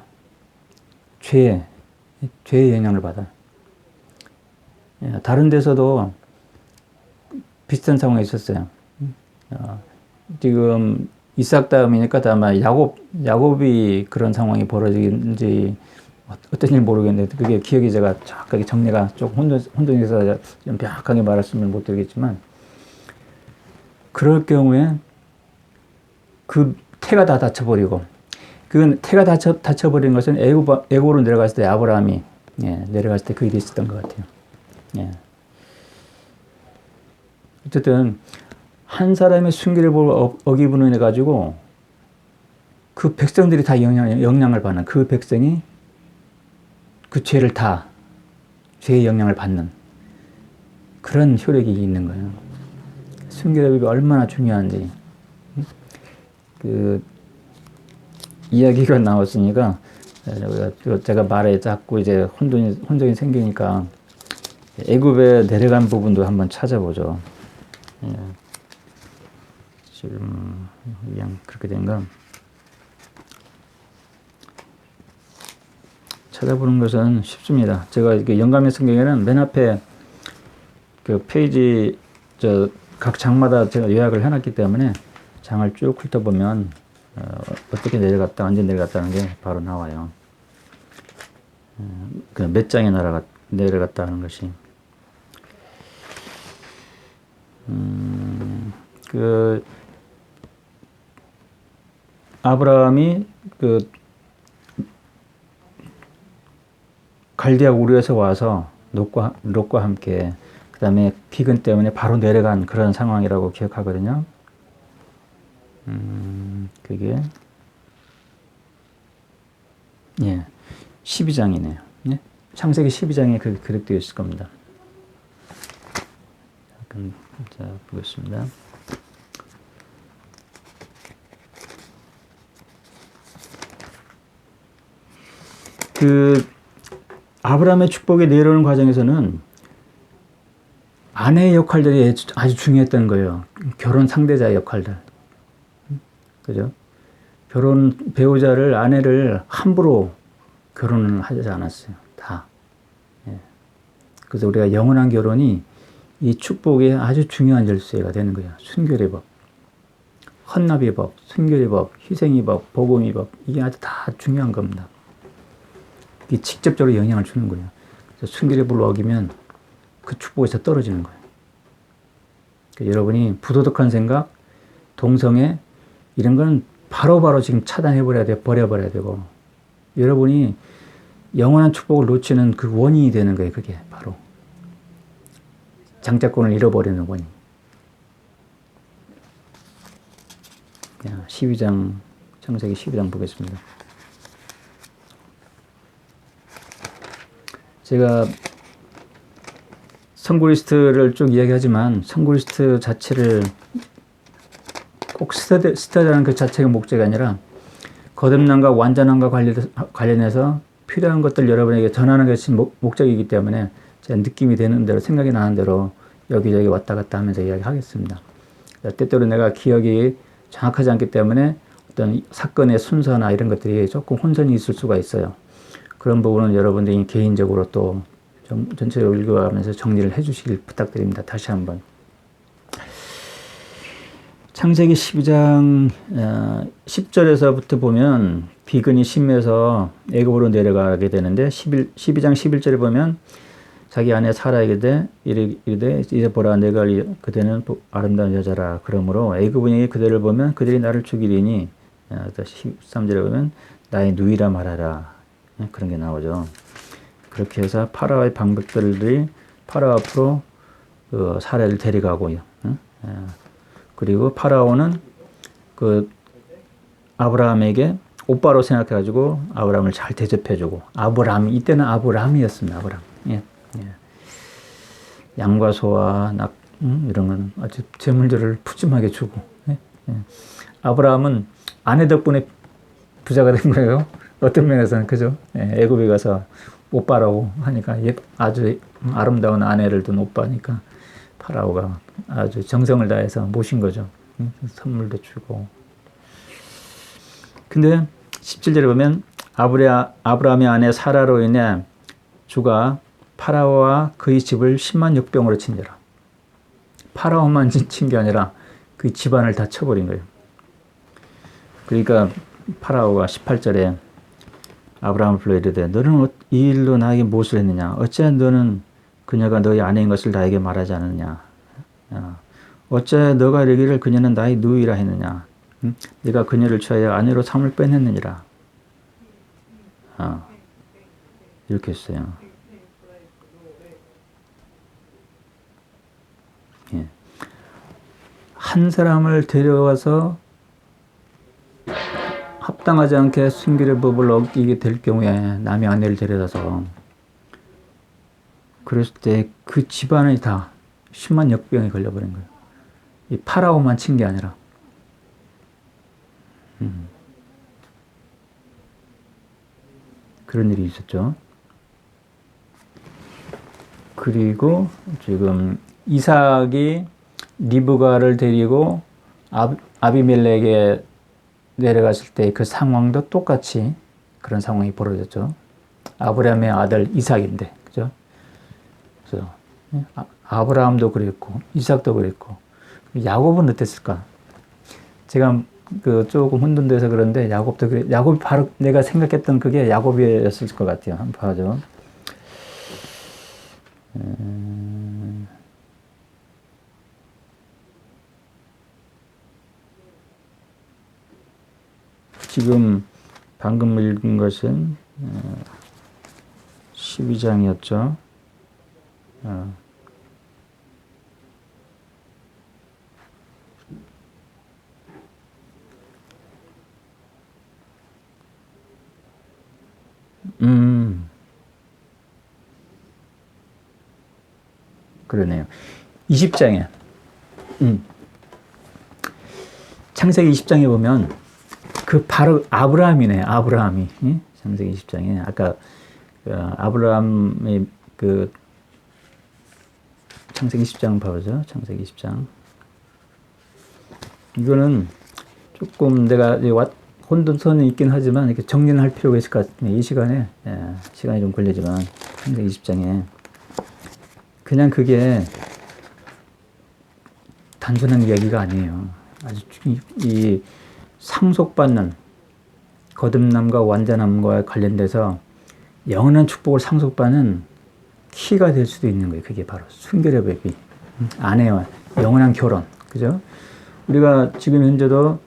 죄의 영향을 받아. 다른 데서도 비슷한 상황이 있었어요. 지금 이삭 다음이니까 아마 야곱이 그런 상황이 벌어지는지 어떤지 모르겠는데 그게 기억이 제가 정확하게 정리가 조금 혼돈해서 좀 명확하게 말씀을 못 드리겠지만 그럴 경우에 그 태가 다 닫혀버리고 그 태가 닫혀버린 것은 애고로 내려갔을 때 아브라함이 내려갔을 때 그 일이 있었던 것 같아요. 어쨌든 한 사람의 순결의 법을 어기부는 해가지고 그 백성들이 다 영향을 받는 그 백성이 그 죄의 영향을 받는 그런 효력이 있는 거예요. 순결의 법이 얼마나 중요한지 그 이야기가 나왔으니까 제가 말에 자꾸 이제 혼돈이 생기니까 애굽에 내려간 부분도 한번 찾아보죠. 지금 그냥 그렇게 된가? 찾아보는 것은 쉽습니다. 제가 영감의 성경에는 맨 앞에 그 페이지 각 장마다 제가 요약을 해놨기 때문에 장을 쭉 훑어보면 어떻게 내려갔다 언제 내려갔다는 게 바로 나와요. 그 몇 장에 내려갔다 하는 것이 그 아브라함이 그 갈대아 우르에서 와서 롯과 함께 그 다음에 기근 때문에 바로 내려간 그런 상황이라고 기억하거든요. 그게 12장이네요. 창세기 12장에 그렇게 기록되어 있을 겁니다. 잠깐 보겠습니다. 그 아브라함의 축복에 내려오는 과정에서는 아내의 역할들이 아주 중요했던 거예요. 결혼 상대자의 역할들. 그죠? 배우자를, 아내를 함부로 결혼을 하지 않았어요. 다. 그래서 우리가 영원한 결혼이 이 축복의 아주 중요한 열쇠가 되는 거예요. 순결의 법, 헌납의 법, 순결의 법, 희생의 법, 복음의 법. 이게 아주 다 중요한 겁니다. 이게 직접적으로 영향을 주는 거예요. 그래서 순결의 법을 어기면 그 축복에서 떨어지는 거예요. 그러니까 여러분이 부도덕한 생각, 동성애 이런 건 바로바로 지금 차단해버려야 돼, 버려버려야 되고 여러분이 영원한 축복을 놓치는 그 원인이 되는 거예요. 그게 바로 장자권을 잃어버리는 원인. 12장, 창세기 12장 보겠습니다. 제가 성구리스트를 쭉 이야기하지만 성구리스트 자체를 꼭 스터디하는 그 자체가 목적이 아니라 거듭남과 완전함과 관련해서 필요한 것들 여러분에게 전하는 것이 목적이기 때문에 제 느낌이 되는 대로 생각이 나는 대로 여기저기 왔다 갔다 하면서 이야기하겠습니다. 때때로 내가 기억이 정확하지 않기 때문에 어떤 사건의 순서나 이런 것들이 조금 혼선이 있을 수가 있어요. 그런 부분은 여러분들이 개인적으로 또 전체적으로 읽어가면서 정리를 해 주시길 부탁드립니다. 다시 한번. 창세기 12장 10절에서부터 보면 비근이 심해서 애굽으로 내려가게 되는데 12장 11절에 보면 자기 아내 사라에게 이르되 이제 보라 내가 그대는 아름다운 여자라 그러므로 애굽인이 그대를 보면 그들이 나를 죽이리니 13절에 보면 나의 누이라 말하라 그런 게 나오죠. 그렇게 해서 파라오의 방백들이 파라오 앞으로 그 사라를 데려가고요. 그리고 파라오는 그 아브라함에게 오빠로 생각해가지고 아브라함을 잘 대접해주고 이때는 아브람이었습니다. 아브람. 예. 양과 소와 낙 이런 건 아주 재물들을 푸짐하게 주고 아브라함은 아내 덕분에 부자가 된 거예요. 어떤 면에서는 그죠? 애굽에 가서 오빠라고 하니까 아주 아름다운 아내를 둔 오빠니까 파라오가 아주 정성을 다해서 모신 거죠. 선물도 주고. 근데 17절에 보면 아브라함의 아내 사라로 인해 주가 파라오와 그의 집을 10만 역병으로 친지라. 파라오만 친 게 아니라 그 집안을 다 쳐버린 거예요. 그러니까 파라오가 18절에 아브라함을 불러 이르되 너는 이 일로 나에게 무엇을 했느냐? 어찌 너는 그녀가 너의 아내인 것을 나에게 말하지 않느냐? 어찌 너가 이르기를 그녀는 나의 누이라 했느냐? 네가 그녀를 취하여 아내로 삼을 뻔했느니라. 이렇게 했어요. 예. 한 사람을 데려와서 합당하지 않게 순결의 법을 어기게 될 경우에 남의 아내를 데려다서 그랬을 때 그 집안이 다 10만 역병이 걸려버린 거예요. 이 파라오만 친 게 아니라. 그런 일이 있었죠. 그리고 지금 이삭이 리브가를 데리고 아비멜렉에 내려갔을 때 그 상황도 똑같이 그런 상황이 벌어졌죠. 아브라함의 아들 이삭인데, 그죠? 그래서 아브라함도 그랬고 이삭도 그랬고 야곱은 어땠을까? 제가 조금 혼돈돼서 그런데 야곱이 바로 내가 생각했던 그게 야곱이었을 것 같아요. 한번 봐죠. 지금 방금 읽은 것은 12장이었죠. 그러네요. 20장에 창세기 20장에 보면 그 바로 아브라함이네. 아브라함이 창세기 20장에 아까 아브라함의 그 창세기 10장 봐보죠. 창세기 10장. 이거는 조금 내가 혼돈선이 있긴 하지만 이렇게 정리는 할 필요가 있을 것 같습니다. 이 시간에 시간이 좀 걸리지만 창세기 20장에 그냥 그게 단순한 이야기가 아니에요. 아주 이 상속받는 거듭남과 완전함과 관련돼서 영원한 축복을 상속받는 키가 될 수도 있는 거예요. 그게 바로 순결의 법이 아내와 영원한 결혼, 그죠? 우리가 지금 현재도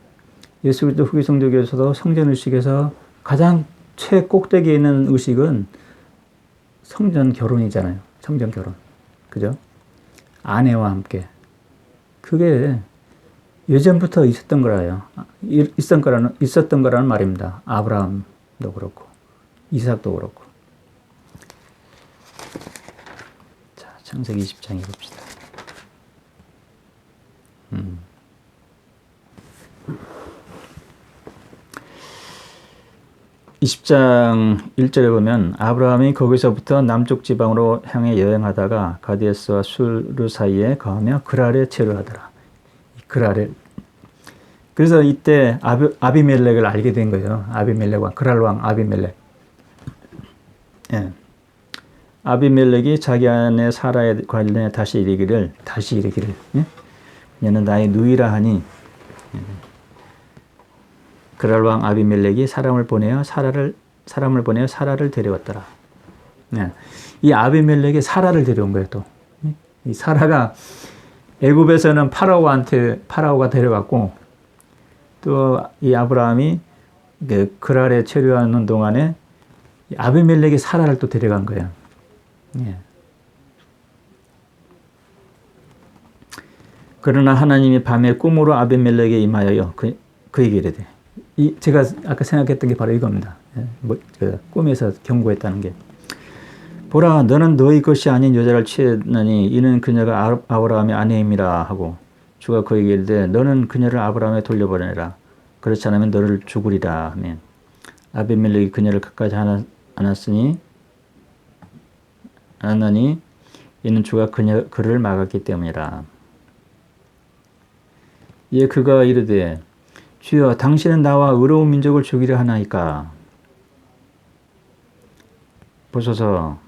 예수 그리스도 후기 성도교에서도 성전의식에서 가장 최꼭대기에 있는 의식은 성전 결혼이잖아요. 성전 결혼. 그죠? 아내와 함께. 그게 예전부터 있었던 거라요. 있었던 거라는 말입니다. 아브라함도 그렇고, 이삭도 그렇고. 자, 창세기 20장에 봅시다. 20장 1절에 보면 아브라함이 거기서부터 남쪽 지방으로 향해 여행하다가 가데스와 수르 사이에 거하며 그랄에 체류하더라. 그랄에. 그래서 이때 아비멜렉을 알게 된 거예요. 아비멜렉 왕, 그랄 왕 아비멜렉. 예. 아비멜렉이 자기 아내 사라에 관련해 다시 이르기를 예? 얘는 나의 누이라 하니 그랄 왕 아비멜렉이 사람을 보내어 사라를 데려왔더라. 네. 이 아비멜렉이 사라를 데려온 거예요. 또 이 사라가 애굽에서는 파라오가 데려갔고 또 이 아브라함이 그랄에 체류하는 동안에 아비멜렉이 사라를 또 데려간 거예요. 네. 그러나 하나님이 밤에 꿈으로 아비멜렉에 임하여 그에게 이르되 제가 아까 생각했던 게 바로 이겁니다. 꿈에서 경고했다는 게. 보라, 너는 너희 것이 아닌 여자를 취했느니 이는 그녀가 아브라함의 아내임이라 하고 주가 그에게 이르되 너는 그녀를 아브라함에 돌려보내라. 그렇지 않으면 너를 죽으리라 하면 아비멜렉이 그녀를 끝까지 않았느니 이는 주가 그를 막았기 때문이라. 이에 그가 이르되 주여 당신은 나와 의로운 민족을 죽이려 하나이까. 보소서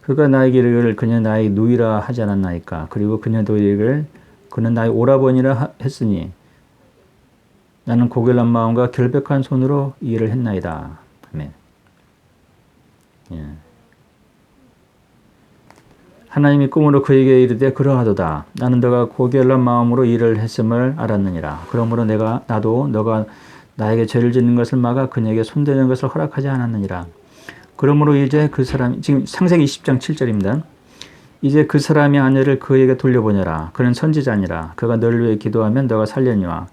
그가 나에게 이르기를 그녀 나의 누이라 하지 않았나이까. 그리고 그녀도 이르기를 그는 나의 오라버니라 했으니 나는 고결한 마음과 결백한 손으로 이 일을 했나이다. 아멘. 예. 하나님이 꿈으로 그에게 이르되 그러하도다. 나는 너가 고결한 마음으로 일을 했음을 알았느니라. 그러므로 나도 너가 나에게 죄를 짓는 것을 막아 그녀에게 손대는 것을 허락하지 않았느니라. 그러므로 이제 그 사람, 지금 창세기 20장 7절입니다. 이제 그 사람의 아내를 그에게 돌려보내라. 그는 선지자니라. 그가 너를 위해 기도하면 너가 살려니와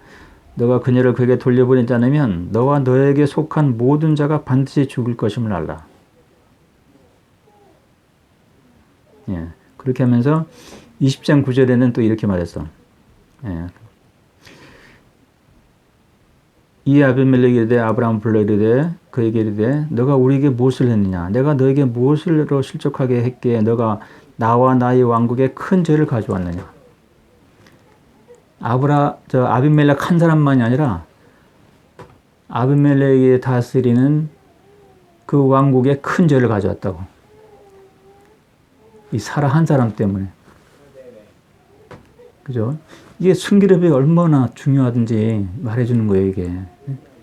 너가 그녀를 그에게 돌려보내지 않으면 너와 너에게 속한 모든 자가 반드시 죽을 것임을 알라. 예. 그렇게 하면서 20장 9절에는 또 이렇게 말했어. 예. 이 아비멜렉이 이르되 아브라함 불러 이르되 그에게 이르되 너가 우리에게 무엇을 했느냐? 내가 너에게 무엇으로 실족하게 했기에 너가 나와 나의 왕국에 큰 죄를 가져왔느냐? 아비멜렉 한 사람만이 아니라 아비멜렉이 다스리는 그 왕국에 큰 죄를 가져왔다고. 이 사라 한 사람 때문에. 그죠? 이게 순기력이 얼마나 중요하든지 말해주는 거예요, 이게.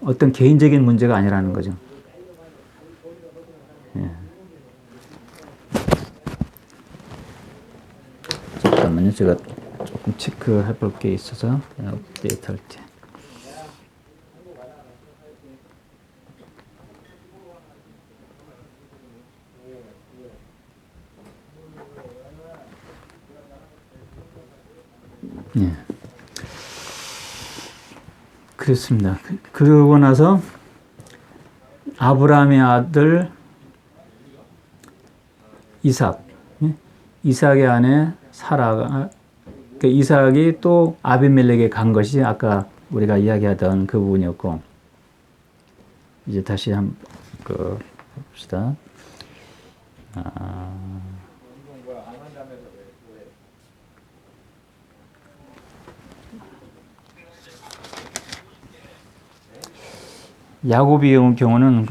어떤 개인적인 문제가 아니라는 거죠. 예. 잠깐만요. 제가 조금 체크해 볼 게 있어서 업데이트 할 때. 예. 그렇습니다. 그러고 나서 아브라함의 아들 이삭의 아내 사라가, 이삭이 또 아비멜렉에 간 것이 아까 우리가 이야기하던 그 부분이었고, 이제 다시 한번 봅시다. 야곱의 경우는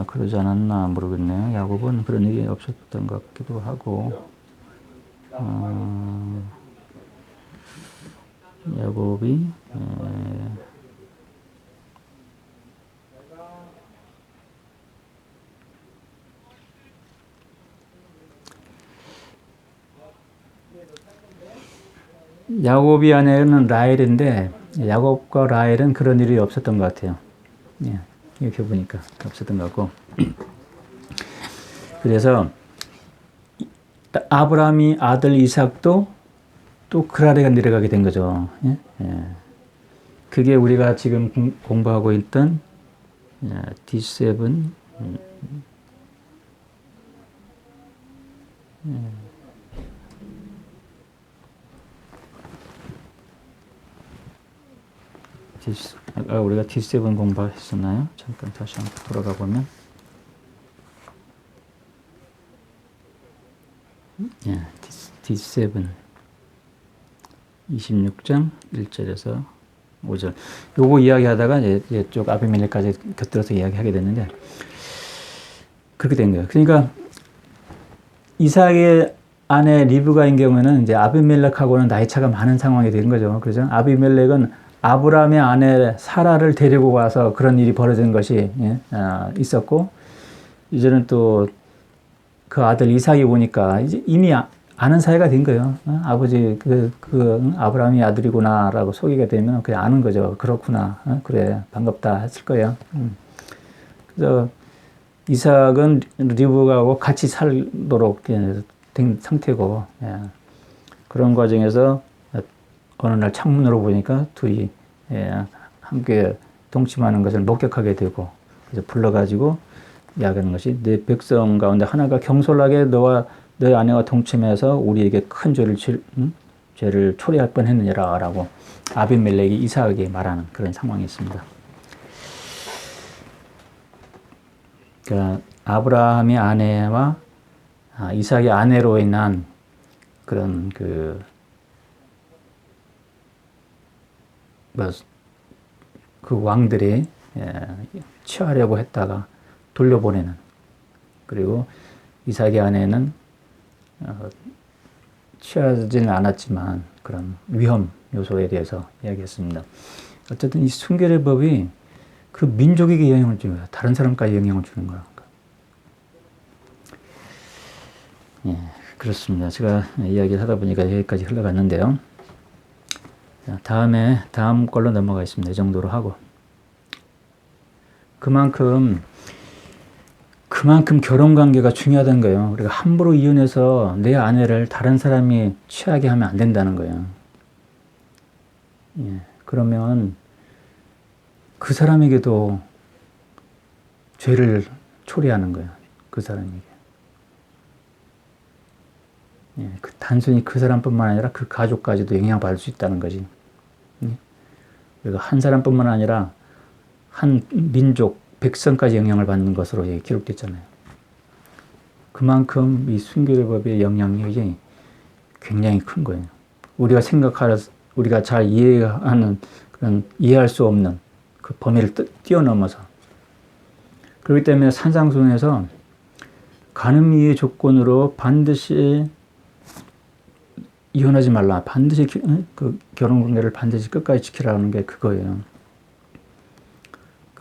그러지 않았나 모르겠네요. 야곱은 그런 일이 없었던 것 같기도 하고, 야곱이 야곱이 아내는 라헬인데 야곱과 라헬은 그런 일이 없었던 것 같아요. 예. 이렇게 보니까 없었던 것 같고. 그래서 아브라함이 아들 이삭도 또 그라레가 내려가게 된 거죠. 예? 예. 그게 우리가 지금 공부하고 있던 D7 아까 우리가 D7 공부했었나요? 잠깐 다시 한번 돌아가 보면 D7 26장 1절에서 5절 요거 이야기하다가 이제 쪽 아비멜렉까지 곁들여서 이야기하게 됐는데 그렇게 된 거예요. 그러니까 이삭의 아내 리브가인 경우에는 이제 아비멜렉하고는 나이 차가 많은 상황이 된 거죠. 그래서 아비멜렉은 아브라함의 아내 사라를 데리고 와서 그런 일이 벌어진 것이 있었고 이제는 또 그 아들 이삭이 보니까 이제 이미 아는 사이가 된 거예요. 아버지 아브라함이 아들이구나라고 소개가 되면 그냥 아는 거죠. 그렇구나. 그래 반갑다 했을 거예요. 그래서 이삭은 리브가하고 같이 살도록 된 상태고 그런 과정에서 어느 날 창문으로 보니까 둘이 함께 동침하는 것을 목격하게 되고 그래서 불러가지고 이야기하는 것이 내 백성 가운데 하나가 경솔하게 너와 너의 아내와 동침해서 우리에게 큰 죄를 초래할 뻔했느니라 라고 아비멜렉이 이삭에게 말하는 그런 상황이 있습니다. 그러니까 아브라함의 아내와 이삭의 아내로 인한 그런 그 왕들이 취하려고 했다가 돌려보내는 그리고 이삭의 아내는 취하지는 않았지만 그런 위험 요소에 대해서 이야기했습니다. 어쨌든 이 순결의 법이 그 민족에게 영향을 주는 거야. 다른 사람까지 영향을 주는 거야. 예, 그렇습니다. 제가 이야기를 하다 보니까 여기까지 흘러갔는데요. 자, 다음 걸로 넘어가겠습니다. 이 정도로 하고. 그만큼 결혼 관계가 중요하다는 거예요. 우리가 함부로 이혼해서 내 아내를 다른 사람이 취하게 하면 안 된다는 거예요. 예, 그러면 그 사람에게도 죄를 초래하는 거예요. 그 사람에게. 예, 단순히 그 사람뿐만 아니라 그 가족까지도 영향받을 수 있다는 거지. 예? 그리고 한 사람뿐만 아니라 한 민족, 백성까지 영향을 받는 것으로 기록됐잖아요. 그만큼 이 순결의 법의 영향력이 굉장히 큰 거예요. 우리가 잘 이해하는 그런 이해할 수 없는 그 범위를 뛰어넘어서 그렇기 때문에 산상수훈에서 간음이의 조건으로 반드시 이혼하지 말라. 반드시 그 결혼 관계를 반드시 끝까지 지키라는 게 그거예요.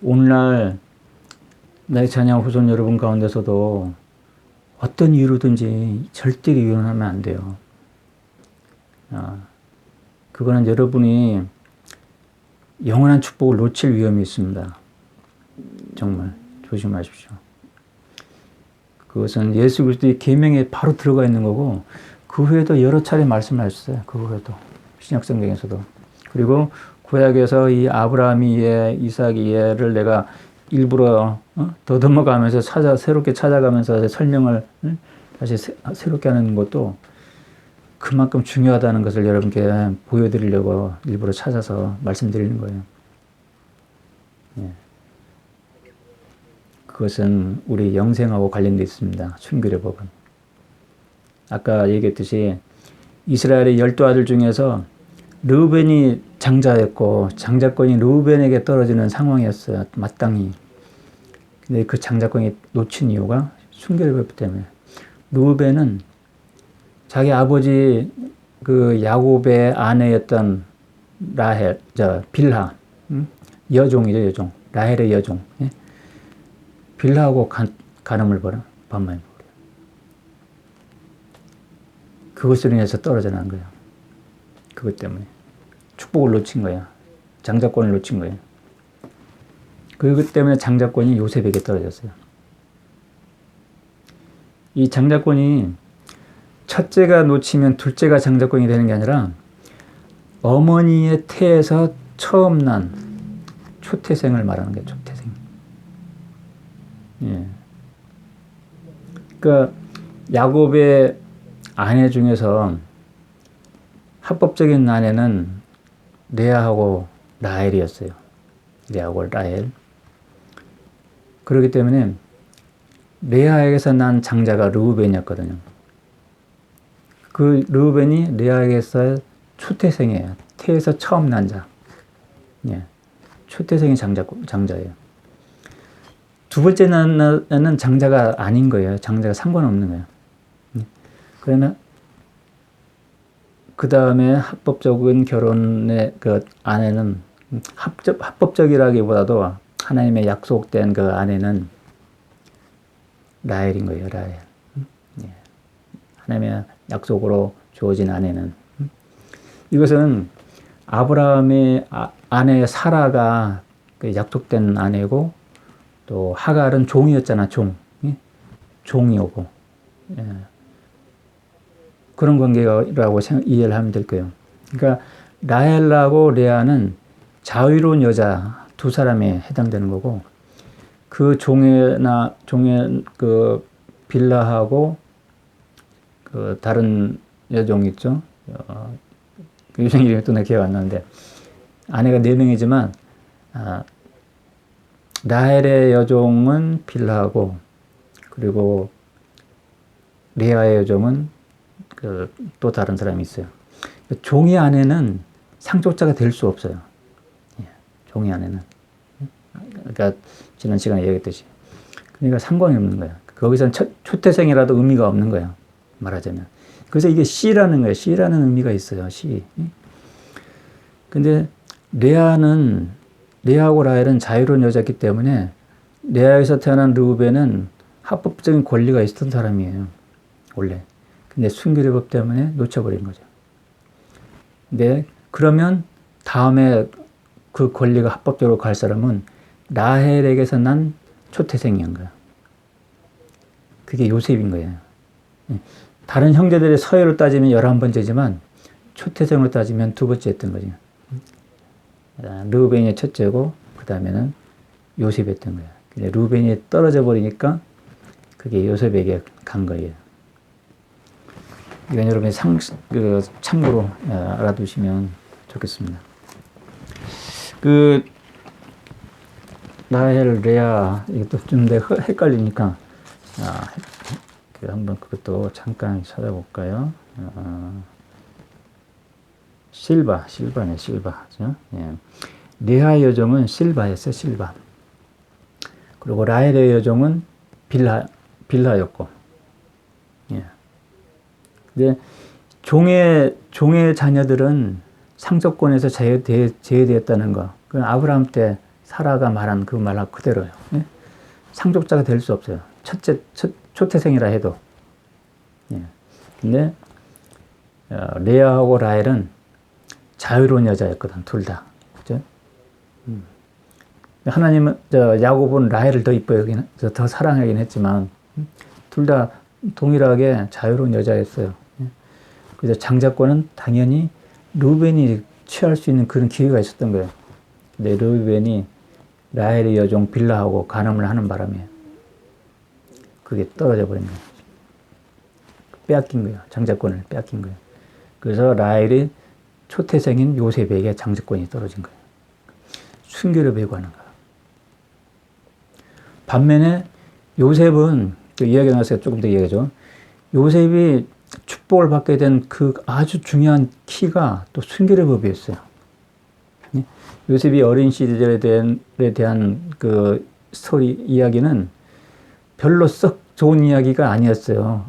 오늘날 나의 자녀 후손 여러분 가운데서도 어떤 이유로든지 절대로 이혼하면 안 돼요. 그거는 여러분이 영원한 축복을 놓칠 위험이 있습니다. 정말 조심하십시오. 그것은 예수 그리스도의 계명에 바로 들어가 있는 거고 그 후에도 여러 차례 말씀하셨어요. 그 후에도 신약성경에서도. 그리고 구약에서 이 아브라함이 얘, 이삭이 얘를 내가 일부러 더듬어가면서 새롭게 찾아가면서 설명을 다시 새롭게 하는 것도 그만큼 중요하다는 것을 여러분께 보여드리려고 일부러 찾아서 말씀드리는 거예요. 예. 그것은 우리 영생하고 관련되어 있습니다. 순결의 법은. 아까 얘기했듯이 이스라엘의 12아들 중에서 르우벤이 장자였고 장자권이 르우벤에게 떨어지는 상황이었어요. 마땅히. 근데 그 장자권이 놓친 이유가 순결의 법 때문에. 르우벤은 자기 아버지 그 야곱의 아내였던 빌하, 여종이죠, 여종. 라헬의 여종. 예? 빌하하고 간음을 범한 거예요. 그것으로 인해서 떨어져 난 거예요. 그것 때문에. 축복을 놓친 거야. 장자권을 놓친 거예요. 그것 때문에 장자권이 요셉에게 떨어졌어요. 이 장자권이 첫째가 놓치면 둘째가 장자권이 되는 게 아니라 어머니의 태에서 처음 난 초태생을 말하는 거예요. 초태생. 예. 그러니까 야곱의 아내 중에서 합법적인 아내는 레아하고 라헬이었어요. 레아하고 라헬. 그렇기 때문에 레아에게서 난 장자가 르우벤이었거든요. 그 르우벤이 레아에게서 초태생이에요. 태에서 처음 난 자. 예. 초태생이 장자예요. 두 번째 나는 장자가 아닌 거예요. 장자가 상관없는 거예요. 그러나 그 다음에 합법적인 결혼의 그 아내는 합법적이라기보다도 하나님의 약속된 그 아내는 라헬인 거예요. 라헬. 하나님의 약속으로 주어진 아내는. 이것은 아브라함의 아내 사라가 그 약속된 아내고, 또 하갈은 종이었잖아. 종이오고. 예. 그런 관계라고 이해를 하면 될 거예요. 그러니까 라헬하고 레아는 자유로운 여자 두 사람에 해당되는 거고, 그 종의 그 빌라하고 그 다른 여종 있죠. 그 여종 이름이 또 내 기억 안 나는데, 아내가 4명이지만 라헬의 여종은 빌라하고, 그리고 레아의 여종은 또 다른 사람이 있어요. 종의 아내는 상속자가 될 수 없어요. 예, 종의 아내는. 그러니까 지난 시간에 얘기했듯이. 그러니까 상관이 없는 거예요. 거기서는 초태생이라도 의미가 없는 거예요. 말하자면. 그래서 이게 씨라는 거예요. 씨라는 의미가 있어요. 씨. 근데 레아하고 라헬은 자유로운 여자였기 때문에 레아에서 태어난 르우벤은 합법적인 권리가 있었던 사람이에요. 원래. 근데 순결의 법 때문에 놓쳐버린 거죠. 근데 그러면 다음에 그 권리가 합법적으로 갈 사람은 라헬에게서 난 초태생인 거예요. 그게 요셉인 거예요. 다른 형제들의 서열로 따지면 11번째지만 초태생으로 따지면 2번째였던 거죠. 르우벤이 첫째고 그 다음에는 요셉이었던 거예요. 근데 르우벤이 떨어져 버리니까 그게 요셉에게 간 거예요. 이건 여러분이 참고로 알아두시면 좋겠습니다. 라헬, 레아, 이것도 좀 헷갈리니까, 한번 그것도 잠깐 찾아볼까요? 실바네, 실바. 예. 레아의 여종은 실바였어요, 실바. 그리고 라헬의 여종은 빌하였고, 예. 근데 종의 자녀들은 상속권에서 제외되었다는 거. 그 아브라함 때 사라가 말한 그 말 그대로예요. 예? 상속자가 될 수 없어요. 초태생이라 해도. 예. 근데 레아하고 라헬은 자유로운 여자였거든, 둘 다. 그죠? 하나님은 야곱은 라헬을 더 이뻐요. 더 사랑하긴 했지만 둘 다 동일하게 자유로운 여자였어요. 그래서 장자권은 당연히 르우벤이 취할 수 있는 그런 기회가 있었던 거예요. 근데 르우벤이 라헬의 여종 빌라하고 간음을 하는 바람에 그게 떨어져 버린 거예요. 빼앗긴 거예요. 장자권을 빼앗긴 거예요. 그래서 라헬이 초태생인 요셉에게 장자권이 떨어진 거예요. 순결을 배구하는 거예요. 반면에 요셉은 이야기 나와서 조금 더 얘기하죠. 요셉이 축복을 받게 된 그 아주 중요한 키가 또 순결의 법이었어요. 요셉이 어린 시절에 대한 그 스토리 이야기는 별로 썩 좋은 이야기가 아니었어요.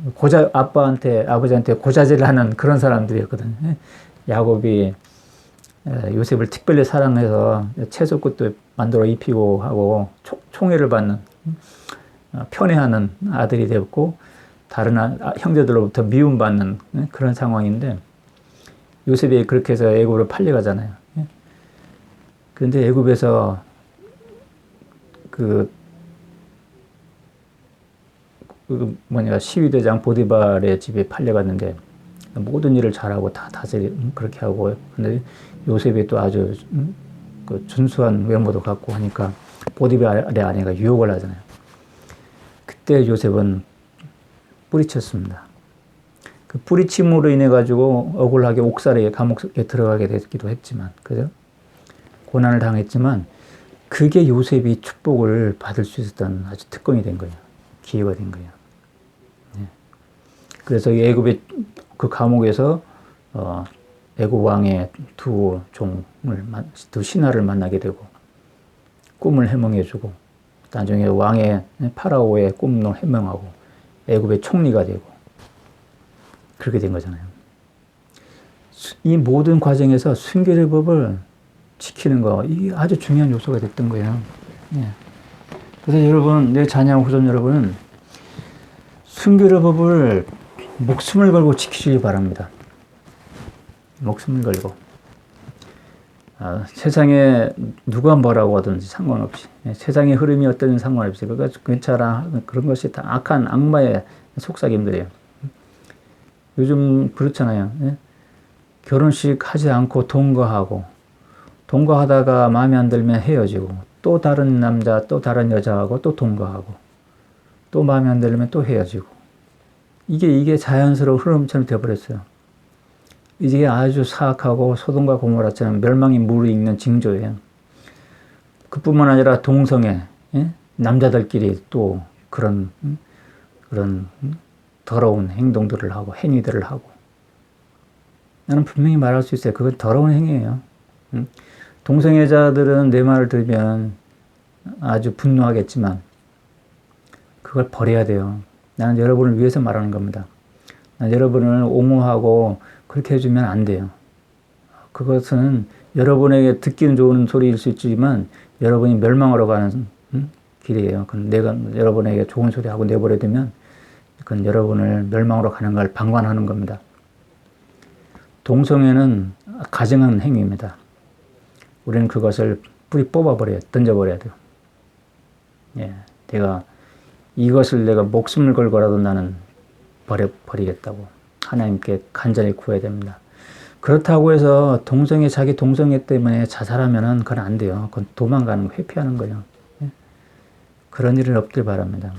아버지한테 고자질을 하는 그런 사람들이었거든요. 야곱이 요셉을 특별히 사랑해서 채소꽃도 만들어 입히고 하고 총애를 받는, 편애하는 아들이 되었고, 다른 형제들로부터 미움받는 그런 상황인데, 요셉이 그렇게 해서 애굽으로 팔려가잖아요. 그런데 애굽에서 시위대장 보디발의 집에 팔려갔는데 모든 일을 잘하고 다 그렇게 하고, 근데 요셉이 또 아주 그 준수한 외모도 갖고 하니까 보디발의 아내가 유혹을 하잖아요. 그때 요셉은 뿌리쳤습니다. 그 뿌리침으로 인해 가지고 억울하게 옥살이에 감옥에 들어가게 되기도 했지만, 그죠? 고난을 당했지만 그게 요셉이 축복을 받을 수 있었던 아주 특권이 된 거예요. 기회가 된 거예요. 네. 그래서 애굽의 그 감옥에서 애굽 왕의 두 신하를 만나게 되고 꿈을 해몽해주고, 나중에 왕의 파라오의 꿈도 해몽하고 애굽의 총리가 되고 그렇게 된 거잖아요. 이 모든 과정에서 순결의 법을 지키는 거, 이게 아주 중요한 요소가 됐던 거예요. 예. 그래서 여러분, 내 자녀 후손 여러분은 순결의 법을 목숨을 걸고 지키시기 바랍니다. 목숨을 걸고. 세상에 누가 뭐라고 하든지 상관없이, 세상의 흐름이 어떤 상관없이, 그거 괜찮아, 그런 것이 다 악한 악마의 속삭임들이에요. 요즘 그렇잖아요. 예? 결혼식 하지 않고 동거하다가 마음에 안 들면 헤어지고, 또 다른 남자, 또 다른 여자하고 또 동거하고, 또 마음에 안 들면 또 헤어지고, 이게 자연스러운 흐름처럼 되어버렸어요. 이게 아주 사악하고 소돔과 고모라처럼 멸망이 무르익는 징조예요. 그뿐만 아니라 동성애, 예? 남자들끼리 또 그런 더러운 행동들을 하고 행위들을 하고, 나는 분명히 말할 수 있어요. 그건 더러운 행위예요. 동성애자들은 내 말을 들으면 아주 분노하겠지만 그걸 버려야 돼요. 나는 여러분을 위해서 말하는 겁니다. 나는 여러분을 옹호하고 그렇게 해주면 안 돼요. 그것은 여러분에게 듣기는 좋은 소리일 수 있지만 여러분이 멸망하러 가는 길이에요. 내가 여러분에게 좋은 소리 하고 내버려 두면 그건 여러분을 멸망으로 가는 걸 방관하는 겁니다. 동성애는 가증한 행위입니다. 우리는 그것을 뿌리 던져버려야 돼요. 예, 이것을 내가 목숨을 걸고라도 나는 버리겠다고 하나님께 간절히 구해야 됩니다. 그렇다고 해서 자기 동성애 때문에 자살하면은 그건 안 돼요. 그건 도망가는 거, 회피하는 거예요. 예? 그런 일은 없길 바랍니다.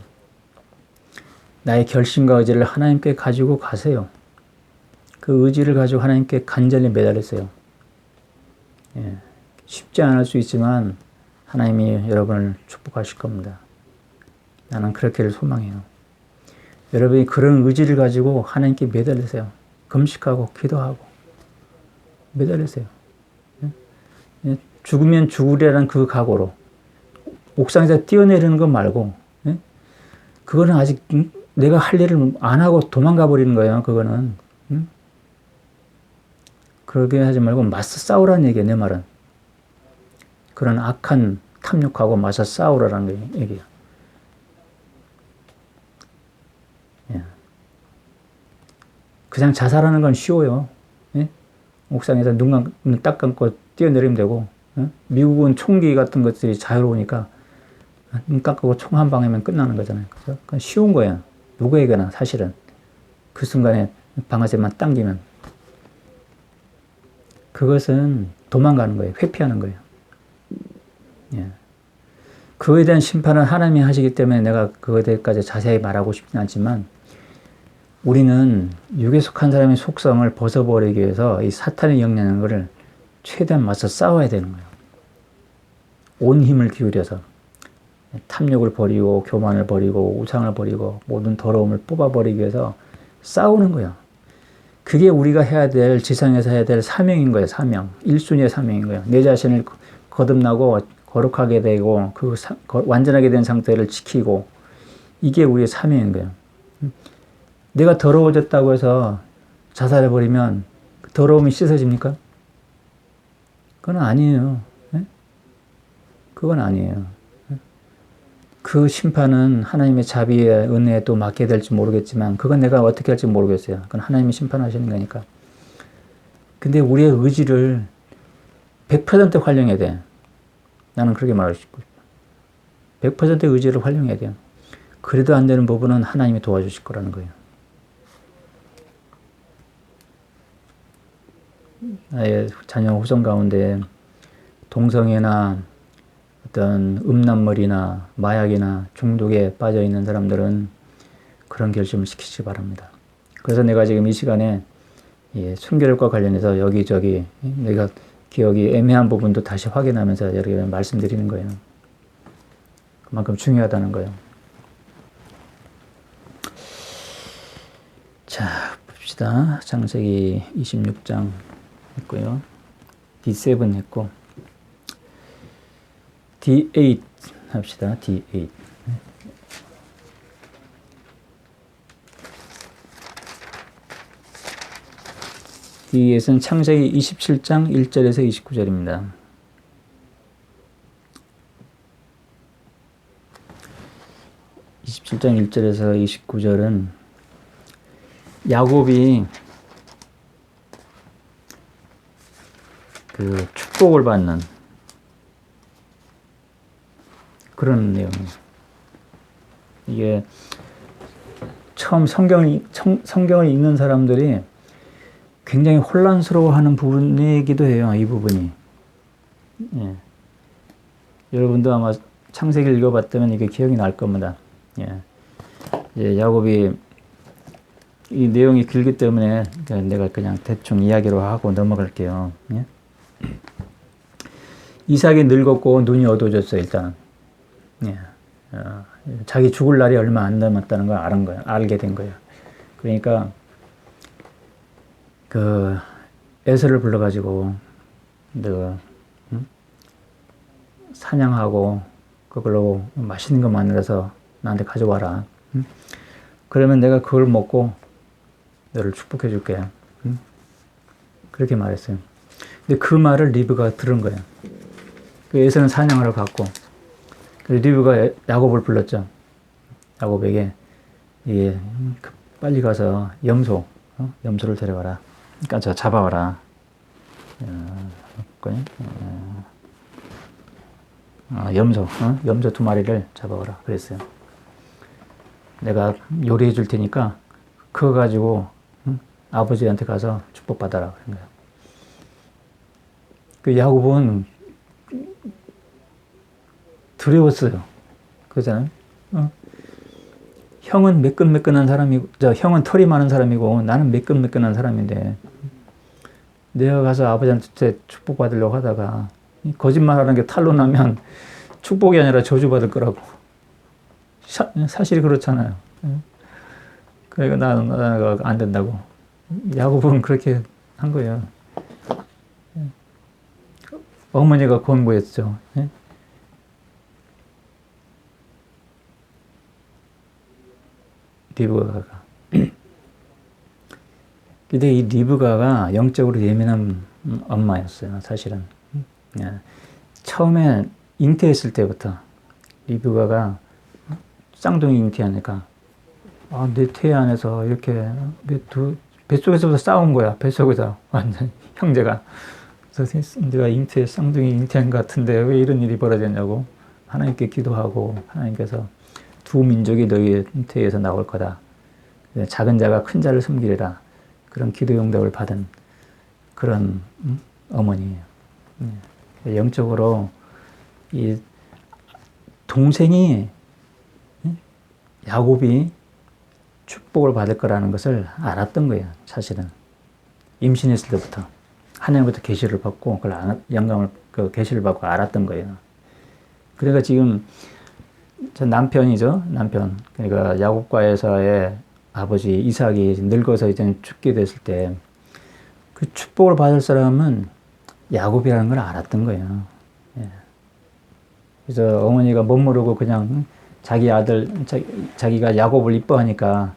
나의 결심과 의지를 하나님께 가지고 가세요. 그 의지를 가지고 하나님께 간절히 매달리세요. 예. 쉽지 않을 수 있지만 하나님이 여러분을 축복하실 겁니다. 나는 그렇게를 소망해요. 여러분이 그런 의지를 가지고 하나님께 매달리세요. 금식하고 기도하고 매달리세요. 예? 죽으면 죽으리라는 그 각오로 옥상에서 뛰어내리는 것 말고, 예? 그거는 아직 내가 할 일을 안 하고 도망가 버리는 거예요. 그거는. 그러게 하지 말고 맞서 싸우라는 얘기예요. 내 말은. 그런 악한 탐욕하고 맞서 싸우라는 얘기예요. 예. 그냥 자살하는 건 쉬워요. 예? 옥상에서 눈 딱 감고 뛰어내리면 되고, 예? 미국은 총기 같은 것들이 자유로우니까 눈 깜깜고 총 한 방이면 끝나는 거잖아요. 그죠? 그건 쉬운 거예요. 누구에게나 사실은. 그 순간에 방아쇠만 당기면. 그것은 도망가는 거예요. 회피하는 거예요. 예. 그거에 대한 심판은 하나님이 하시기 때문에 내가 그거에 대해서 자세히 말하고 싶진 않지만, 우리는 육에 속한 사람의 속성을 벗어버리기 위해서 이 사탄의 영향을 최대한 맞서 싸워야 되는 거예요. 온 힘을 기울여서 탐욕을 버리고 교만을 버리고 우상을 버리고 모든 더러움을 뽑아버리기 위해서 싸우는 거예요. 그게 우리가 해야 될, 지상에서 해야 될 사명인 거예요. 사명. 1순위의 사명인 거예요. 내 자신을 거듭나고 거룩하게 되고 완전하게 된 상태를 지키고, 이게 우리의 사명인 거예요. 내가 더러워졌다고 해서 자살해버리면 더러움이 씻어집니까? 그건 아니에요. 그건 아니에요. 그 심판은 하나님의 자비의 은혜에 또 맡게 될지 모르겠지만, 그건 내가 어떻게 할지 모르겠어요. 그건 하나님이 심판하시는 거니까. 근데 우리의 의지를 100% 활용해야 돼. 나는 그렇게 말하고 싶고, 100% 의지를 활용해야 돼요. 그래도 안 되는 부분은 하나님이 도와주실 거라는 거예요. 나의 자녀 후손 가운데 동성애나 어떤 음란물이나 마약이나 중독에 빠져 있는 사람들은 그런 결심을 시키시기 바랍니다. 그래서 내가 지금 이 시간에 순교력과 관련해서 여기저기 내가 기억이 애매한 부분도 다시 확인하면서 여러분에게 말씀드리는 거예요. 그만큼 중요하다는 거예요. 자, 봅시다. 창세기 26장 했고요. D7 했고 D8 합시다. D8. D8은 창세기 27장 1절에서 29절입니다. (27장 1절에서 29절은) 야곱이 그 축복을 받는 그런 내용이에요. 이게 처음 성경을 읽는 사람들이 굉장히 혼란스러워하는 부분이기도 해요. 이 부분이. 예. 여러분도 아마 창세기를 읽어봤다면 이게 기억이 날 겁니다. 예. 야곱이 이 내용이 길기 때문에 내가 그냥 대충 이야기로 하고 넘어갈게요. 예? 이삭이 늙었고 눈이 어두워졌어요. 일단은. 예. 자기 죽을 날이 얼마 안 남았다는 걸 알게 된 거예요. 그러니까 그 에서를 불러가지고 너 사냥하고 그걸로 맛있는 거 만들어서 나한테 가져와라. 그러면 내가 그걸 먹고 너를 축복해 줄게. 그렇게 말했어요. 근데 그 말을 리브가 들은 거예요. 그 에서는 사냥하러 갔고 리브가 야곱을 불렀죠. 야곱에게 빨리 가서 염소를 데려와라. 그러니까 잡아와라. 염소 2마리를 잡아와라. 그랬어요. 내가 요리해 줄 테니까 그거 가지고 아버지한테 가서 축복받아라. 그런 거예요. 그 야곱은 두려웠어요. 그잖아요. 형은 매끈매끈한 사람이고, 형은 털이 많은 사람이고, 나는 매끈매끈한 사람인데, 내가 가서 아버지한테 축복받으려고 하다가, 거짓말하는 게 탄로 나면 축복이 아니라 저주받을 거라고. 사실이 그렇잖아요. 그러니까 나는 안 된다고. 야곱은 그렇게 한 거예요. 어머니가 권고했죠. 리브가가. 근데 이 리브가가 영적으로 예민한 엄마였어요, 사실은. 처음에 잉태했을 때부터 리브가가 쌍둥이 잉태하니까 내 태 안에서 이렇게 뱃속에서부터 싸운 거야. 뱃속에서 완전 형제가. 그래서 내가 쌍둥이 잉태한 것 같은데 왜 이런 일이 벌어졌냐고 하나님께 기도하고 하나님께서 두 민족이 너희 태에서 나올 거다. 작은 자가 큰 자를 섬기리라. 그런 기도 응답을 받은 그런 어머니예요. 영적으로 이 동생이 야곱이 축복을 받을 거라는 것을 알았던 거예요. 사실은 임신했을 때부터 하나님부터 계시를 받고 그걸 영감을 계시를 받고 알았던 거예요. 그러니까 지금 저 남편이죠. 남편. 그러니까 야곱과에서의 아버지 이삭이 늙어서 이제 죽게 됐을 때 그 축복을 받을 사람은 야곱이라는 걸 알았던 거예요. 그래서 어머니가 못 모르고 그냥 자기 아들, 자기가 야곱을 이뻐하니까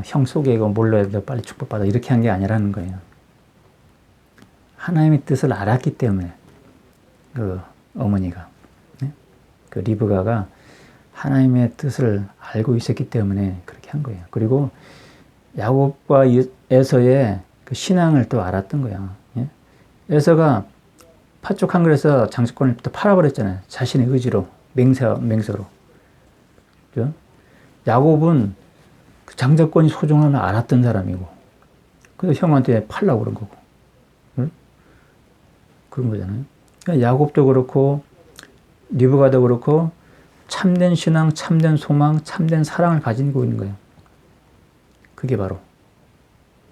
형 소개고 몰라야 돼. 빨리 축복받아. 이렇게 한 게 아니라는 거예요. 하나님의 뜻을 알았기 때문에 그 어머니가 그 리브가가 하나님의 뜻을 알고 있었기 때문에 그렇게 한 거예요. 그리고 야곱과 에서의 그 신앙을 또 알았던 거예요. 에서가 팥죽 한 그릇에서 장수권을 또 팔아버렸잖아요. 자신의 의지로. 맹세로. 그죠? 야곱은 그 장자권이 소중함을 알았던 사람이고, 그래서 형한테 팔라고 그런 거고. 응? 그런 거잖아요. 그러니까 야곱도 그렇고, 리브가도 그렇고, 참된 신앙, 참된 소망, 참된 사랑을 가지고 있는 거예요. 그게 바로.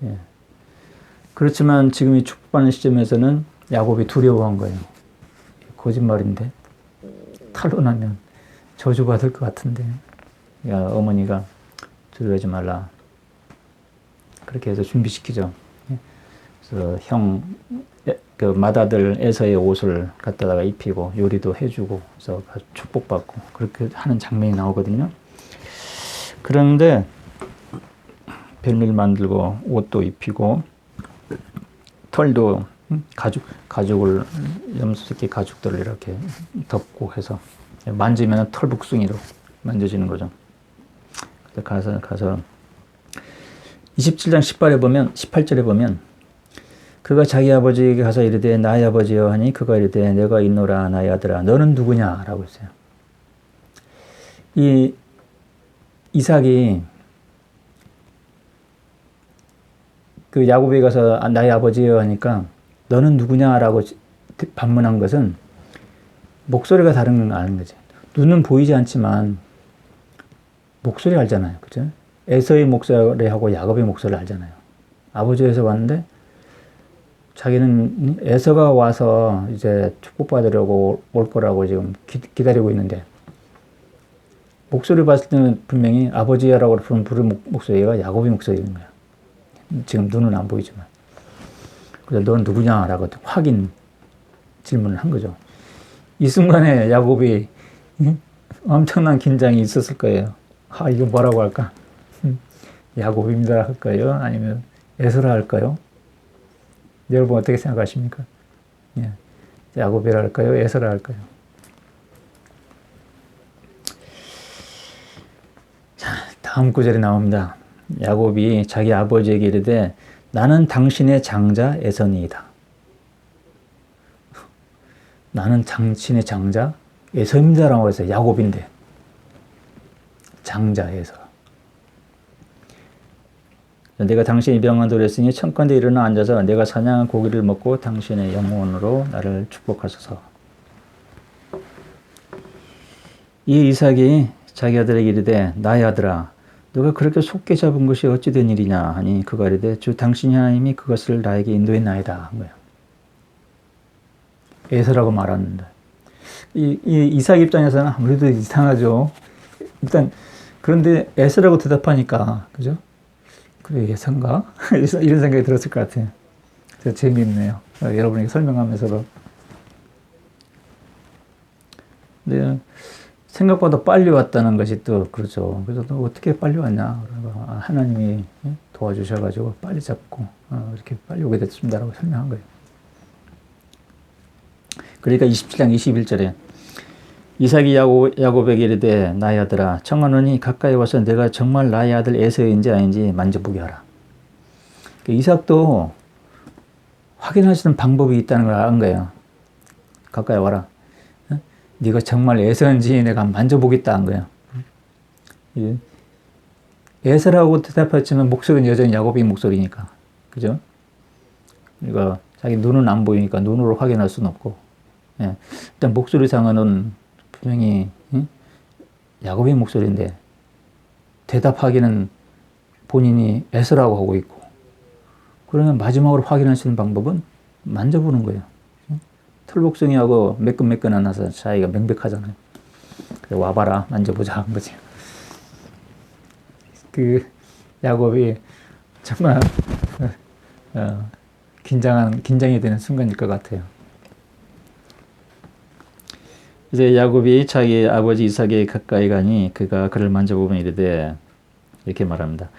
예. 그렇지만 지금 이 축복받는 시점에서는 야곱이 두려워한 거예요. 거짓말인데 탄로나면 저주받을 것 같은데, 야, 어머니가 두려워하지 말라 그렇게 해서 준비시키죠. 그래서 그 맏아들 에서의 옷을 갖다가 입히고 요리도 해주고 그래서 축복받고 그렇게 하는 장면이 나오거든요. 그런데 별미를 만들고 옷도 입히고 털도 가죽을 염소새끼 가죽들을 이렇게 덮고 해서 만지면 털북숭이로 만져지는 거죠. 그래서 가서 27장 18절에 보면 그가 자기 아버지에게 가서 이르되 나의 아버지여 하니 그가 이르되 내가 있노라 나의 아들아 너는 누구냐 라고 했어요. 이 이삭이 그 야곱에 가서 나의 아버지여 하니까 너는 누구냐라고 반문한 것은 목소리가 다른 걸 아는 거지. 눈은 보이지 않지만 목소리 알잖아요. 그죠? 에서의 목소리하고 야곱의 목소리를 알잖아요. 아버지에서 왔는데 자기는 에서가 와서 이제 축복받으려고 올 거라고 지금 기다리고 있는데 목소리를 봤을 때는 분명히 아버지야라고 부른 목소리가 야곱의 목소리인 거야. 지금 눈은 안 보이지만. 그래서 넌 누구냐라고 확인 질문을 한 거죠. 이 순간에 야곱이 엄청난 긴장이 있었을 거예요. 아, 이거 뭐라고 할까? 야곱입니다 할까요? 아니면 에서라 할까요? 여러분 어떻게 생각하십니까? 예. 야곱이라 할까요? 에서라 할까요? 자, 다음 구절에 나옵니다. 야곱이 자기 아버지에게 이르되 나는 당신의 장자 에서니이다. 나는 당신의 장자 에서입니다라고 해서 야곱인데 장자 에서. 내가 당신이 병한 돌렸으니 청컨대 일어나 앉아서 내가 사냥한 고기를 먹고 당신의 영혼으로 나를 축복하소서. 이 이삭이 자기 아들에게 이르되 나의 아들아 너가 그렇게 속게 잡은 것이 어찌 된 일이냐 하니 그가 이르되 주 당신이 하나님이 그것을 나에게 인도했나이다 한 거예요. 에서라고 말하는데 이 이삭 입장에서는 아무래도 이상하죠. 일단 그런데 에서라고 대답하니까 그죠? 그래 예상가? 이런 생각이 들었을 것 같아요. 재미있네요. 여러분에게 설명하면서도. 네, 생각보다 빨리 왔다는 것이 또 그렇죠. 그래서 너 어떻게 빨리 왔냐? 하나님이 도와주셔가지고 빨리 잡고 이렇게 빨리 오게 됐습니다라고 설명한 거예요. 그러니까 27장 21절에 이삭이 야곱에게 이르되 나의 아들아 청하노니 가까이 와서 내가 정말 나의 아들 에서인지 아닌지 만져보게 하라. 이삭도 확인할 수 있는 방법이 있다는 걸 안 거예요. 가까이 와라. 네가 정말 에서인지 내가 만져보겠다 한 거예요. 에서라고 대답했지만 목소리는 여전히 야곱의 목소리니까. 그죠? 그러니까 자기 눈은 안 보이니까 눈으로 확인할 수는 없고. 예. 일단 목소리상으로는 분명히 야곱의 목소리인데 대답하기는 본인이 에서라고 하고 있고 그러면 마지막으로 확인할 수 있는 방법은 만져보는 거예요. 털복숭이하고 매끈매끈한 나서 차이가 명백하잖아요. 그래서 와봐라 만져보자 한 거지. 그 야곱이 정말 긴장이 되는 순간일 것 같아요. 이제 야곱이 자기 아버지 이삭에 가까이 가니 그가 그를 만져보면 이르되 이렇게 말합니다.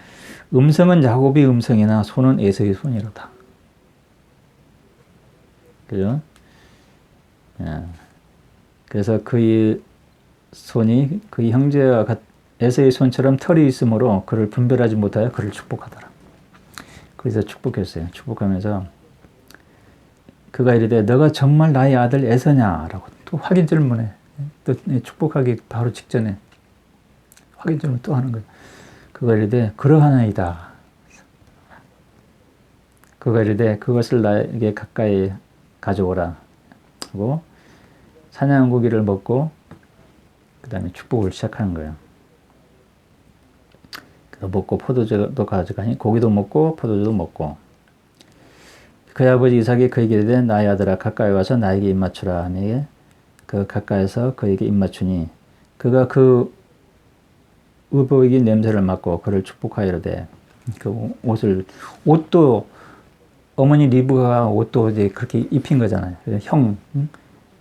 음성은 야곱의 음성이나 손은 에서의 손이로다. 그죠? 그래서 그의 손이 그의 형제와 에서의 손처럼 털이 있으므로 그를 분별하지 못하여 그를 축복하더라. 그래서 축복했어요. 축복하면서 그가 이르되 너가 정말 나의 아들 에서냐라고 또 확인 질문해. 또 축복하기 바로 직전에 확인점을 또 하는 거예요. 그가 이르되 그러하나이다. 그가 이르되 그것을 나에게 가까이 가져오라 하고 사냥고기를 먹고 그 다음에 축복을 시작하는 거예요. 먹고 포도주도 가져가니 고기도 먹고 포도주도 먹고 그의 아버지 이삭이 그에게 이르되 나의 아들아 가까이 와서 나에게 입맞추라 하니 그 가까이서 그에게 입맞추니 그가 그 의복의 냄새를 맡고 그를 축복하여 이르되 그 옷도 어머니 리브가 옷도 이제 그렇게 입힌 거잖아요. 형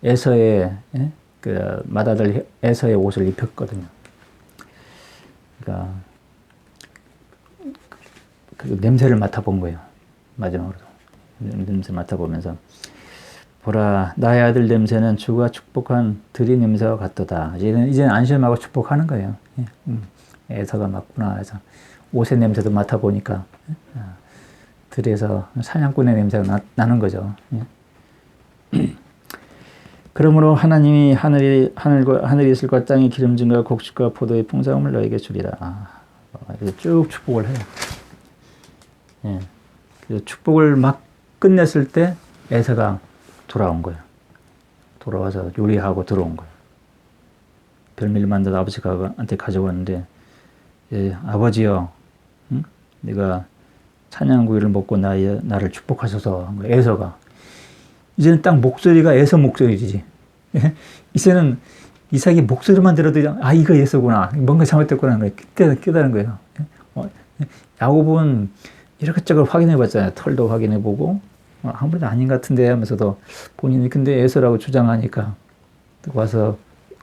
에서의 그 맏아들 에서의 옷을 입혔거든요. 그러니까 그 냄새를 맡아본 거예요. 마지막으로 냄새 맡아보면서 보라 나의 아들 냄새는 주가 축복한 들이 냄새와 같도다. 이제는 안심하고 축복하는 거예요. 에서가 맞구나 해서 옷의 냄새도 맡아보니까 들에서 사냥꾼의 냄새가 나는 거죠. 그러므로 하나님이 하늘이 있을과 땅이 기름짐과 곡식과 포도의 풍성함을 너에게 주리라. 쭉 축복을 해요. 그래서 축복을 막 끝냈을 때 에서가 돌아온 거예요. 돌아와서 요리하고 들어온 거예요. 별미를 만들어 아버지한테 가져왔는데 아버지여, 네가 찬양구이를 먹고 나를 축복하셔서 한 거예요. 에서가. 이제는 딱 목소리가 에서 목소리지. 이제는 이삭이 목소리만 들어도 이거 에서구나. 뭔가 잘못됐구나 하는 거예요. 깨달은 거예요. 야곱은 이것저것 확인해 봤잖아요. 털도 확인해 보고 아무래도 아닌 것 같은데 하면서도 본인이 근데 에서라고 주장하니까 와서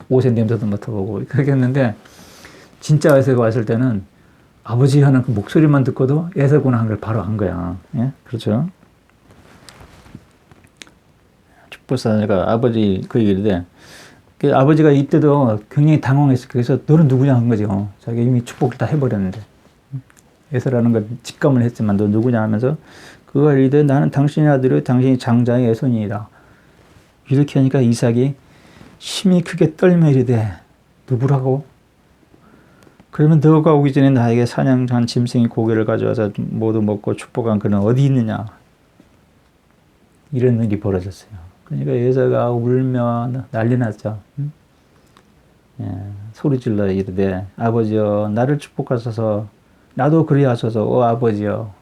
옷의 냄새도 맡아보고 그렇게 했는데 진짜 에서가 왔을 때는 아버지 하는 그 목소리만 듣고도 에서구나 하는 걸 바로 안 거야. 그렇죠? 축복사가 아버지 그 얘기인데 그 아버지가 이때도 굉장히 당황했어요. 그래서 너는 누구냐 한 거죠. 자기가 이미 축복을 다 해버렸는데 에서라는 걸 직감을 했지만 너 누구냐 하면서 그가 이르되 나는 당신의 아들이요 당신이 장자의 에서니이다. 이렇게 하니까 이삭이 심히 크게 떨며 이르되 누구라고? 그러면 너가 오기 전에 나에게 사냥한 짐승이 고기를 가져와서 모두 먹고 축복한 그는 어디 있느냐? 이런 일이 벌어졌어요. 그러니까 에서가 울며 난리 났죠. 소리질러 이르되 아버지여 나를 축복하소서 나도 그리하소서 아버지여.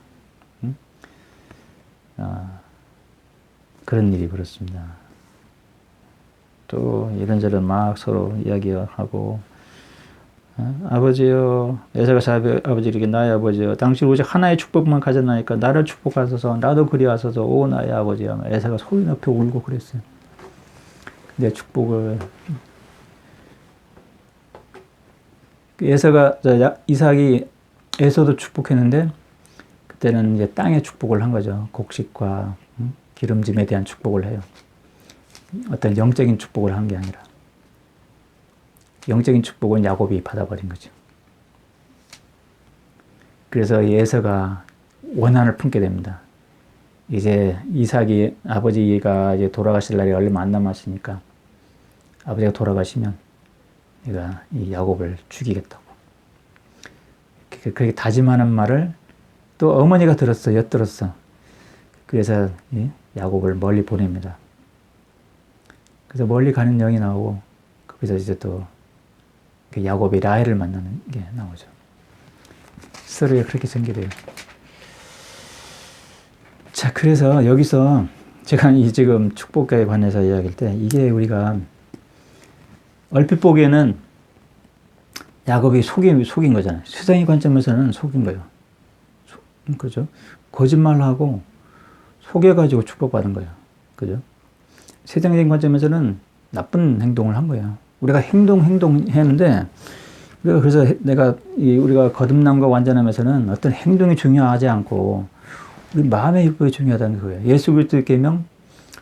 그런 일이 벌었습니다. 또 이런저런 막 서로 이야기하고 아버지여 에서가 아버지에게 나의 아버지여 당신 오직 하나의 축복만 가졌나니까 나를 축복하소서 나도 그리하소서 오 나의 아버지여. 에서가 소리 높여 울고 그랬어요. 근데 축복을 에서가 이삭이 에서도 축복했는데 그때는 이제 땅의 축복을 한 거죠. 곡식과 기름짐에 대한 축복을 해요. 어떤 영적인 축복을 한 게 아니라 영적인 축복은 야곱이 받아버린 거죠. 그래서 에서가 원한을 품게 됩니다. 이제 이삭이 아버지가 이제 돌아가실 날이 얼마 안 남았으니까 아버지가 돌아가시면 내가 이 야곱을 죽이겠다고. 그렇게 다짐하는 말을 또 어머니가 엿들었어. 그래서 야곱을 멀리 보냅니다. 그래서 멀리 가는 영이 나오고 거기서 이제 또 야곱이 라헬을 만나는 게 나오죠. 스토리가 그렇게 전개돼요. 자, 그래서 여기서 제가 이 지금 축복에 관해서 이야기할 때 이게 우리가 얼핏 보기에는 야곱이 속인 거잖아요. 세상의 관점에서는 속인 거예요. 그죠? 거짓말하고 속여가지고 축복받은 거예요. 그죠? 세상적인 관점에서는 나쁜 행동을 한 거예요. 우리가 행동했는데, 그래서 우리가 거듭남과 완전함에서는 어떤 행동이 중요하지 않고, 우리 마음의 율법이 중요하다는 거예요. 예수 그리스도의 계명,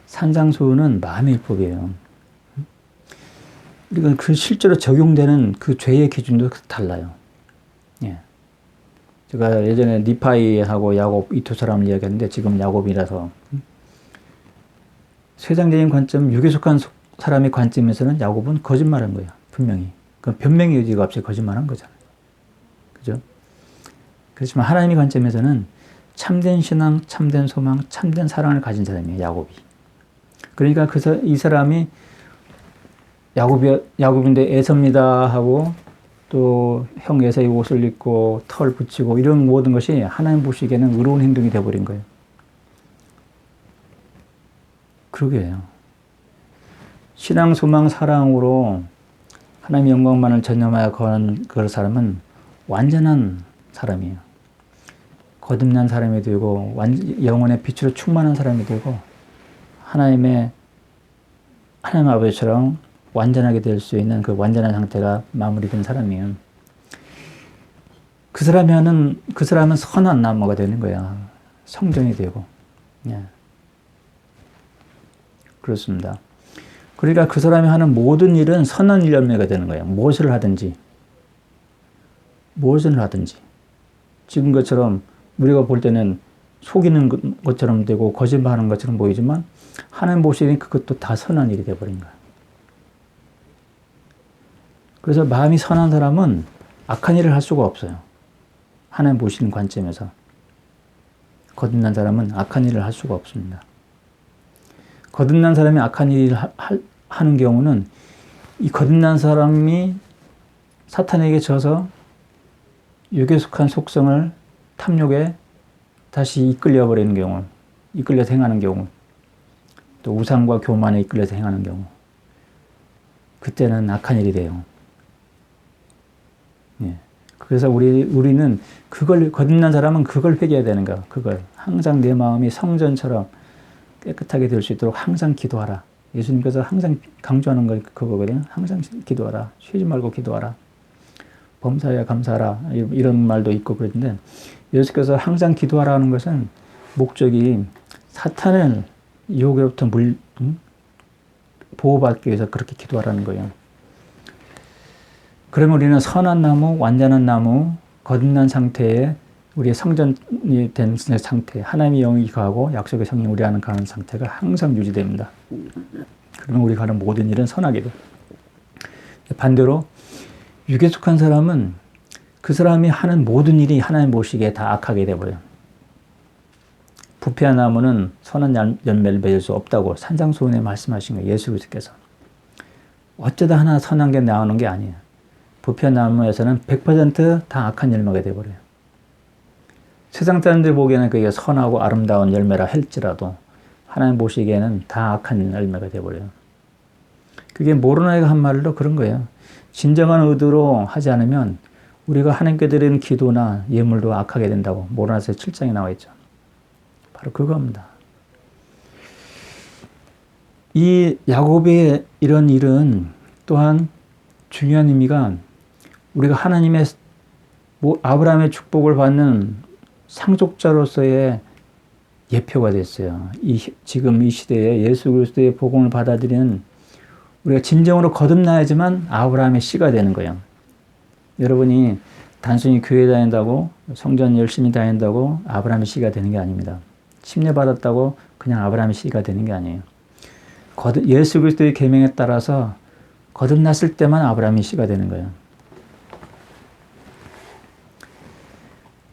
산상수훈은 마음의 율법이에요. 그러니까 그 실제로 적용되는 그 죄의 기준도 달라요. 예. 제가 예전에 니파이하고 야곱 이 두 사람을 이야기했는데 지금 야곱이라서 세상적인 관점, 육에 속한 사람의 관점에서는 야곱은 거짓말한 거야. 분명히. 그 변명의 여지가 없이 거짓말한 거잖아요. 그죠? 그렇지만 하나님의 관점에서는 참된 신앙, 참된 소망, 참된 사랑을 가진 사람이에요. 야곱이. 그러니까 이 사람이 야곱인데 에서입니다 하고 또 형 에서의 옷을 입고 털 붙이고 이런 모든 것이 하나님 보시기에는 의로운 행동이 되어버린 거예요. 그러게요. 신앙, 소망, 사랑으로 하나님의 영광만을 전념하여 거하는 그 사람은 완전한 사람이에요. 거듭난 사람이 되고 영혼의 빛으로 충만한 사람이 되고 하나님 아버지처럼 완전하게 될 수 있는 그 완전한 상태가 마무리된 사람이에요. 그 사람은 선한 나무가 되는 거야. 성전이 되고. 예. 그렇습니다. 그러니까 그 사람이 하는 모든 일은 선한 열매가 되는 거예요. 무엇을 하든지. 지금 것처럼 우리가 볼 때는 속이는 것처럼 되고 거짓말하는 것처럼 보이지만 하나님 보시니 그것도 다 선한 일이 되어버린 거야. 그래서 마음이 선한 사람은 악한 일을 할 수가 없어요. 하나님 보시는 관점에서. 거듭난 사람은 악한 일을 할 수가 없습니다. 거듭난 사람이 악한 일을 하는 경우는 이 거듭난 사람이 사탄에게 져서 육에 속한 속성을 탐욕에 다시 이끌려버리는 경우, 이끌려서 행하는 경우, 또 우상과 교만에 이끌려서 행하는 경우, 그때는 악한 일이 돼요. 예. 그래서 우리는 거듭난 사람은 그걸 회개해야 되는 거야. 항상 내 마음이 성전처럼 깨끗하게 될 수 있도록 항상 기도하라. 예수님께서 항상 강조하는 거 그거거든요. 항상 기도하라. 쉬지 말고 기도하라. 범사에 감사하라. 이런 말도 있고 그러는데 예수께서 항상 기도하라는 것은 목적이 사탄을 유혹으로부터 보호받기 위해서 그렇게 기도하라는 거예요. 그러면 우리는 선한 나무, 완전한 나무, 거듭난 상태에 우리의 성전이 된 상태, 하나님의 영이 거하고 약속의 성령이 우리 안에 거하는 상태가 항상 유지됩니다. 그러면 우리가 하는 모든 일은 선하게 돼. 반대로 육에 속한 사람은 그 사람이 하는 모든 일이 하나님 보시기에 다 악하게 돼버려요. 부패한 나무는 선한 열매를 맺을 수 없다고 산상수훈에 말씀하신 거예요. 예수 그리스도께서. 어쩌다 하나 선한 게 나오는 게 아니에요. 부패한 나무에서는 100%다 악한 열매가 돼버려요. 세상 사람들 보기에는 그게 선하고 아름다운 열매라 할지라도 하나님 보시기에는 다 악한 열매가 돼버려요. 그게 모로나이가 한 말로 그런 거예요. 진정한 의도로 하지 않으면 우리가 하나님께 드리는 기도나 예물도 악하게 된다고 모로나서 7장에 나와 있죠. 바로 그겁니다. 이 야곱의 이런 일은 또한 중요한 의미가 우리가 하나님의 아브라함의 축복을 받는 상속자로서의 예표가 됐어요. 지금 이 시대에 예수 그리스도의 복음을 받아들이는 우리가 진정으로 거듭나야지만 아브라함의 씨가 되는 거예요. 여러분이 단순히 교회 다닌다고 성전 열심히 다닌다고 아브라함의 씨가 되는 게 아닙니다. 침례 받았다고 그냥 아브라함의 씨가 되는 게 아니에요. 예수 그리스도의 계명에 따라서 거듭났을 때만 아브라함의 씨가 되는 거예요.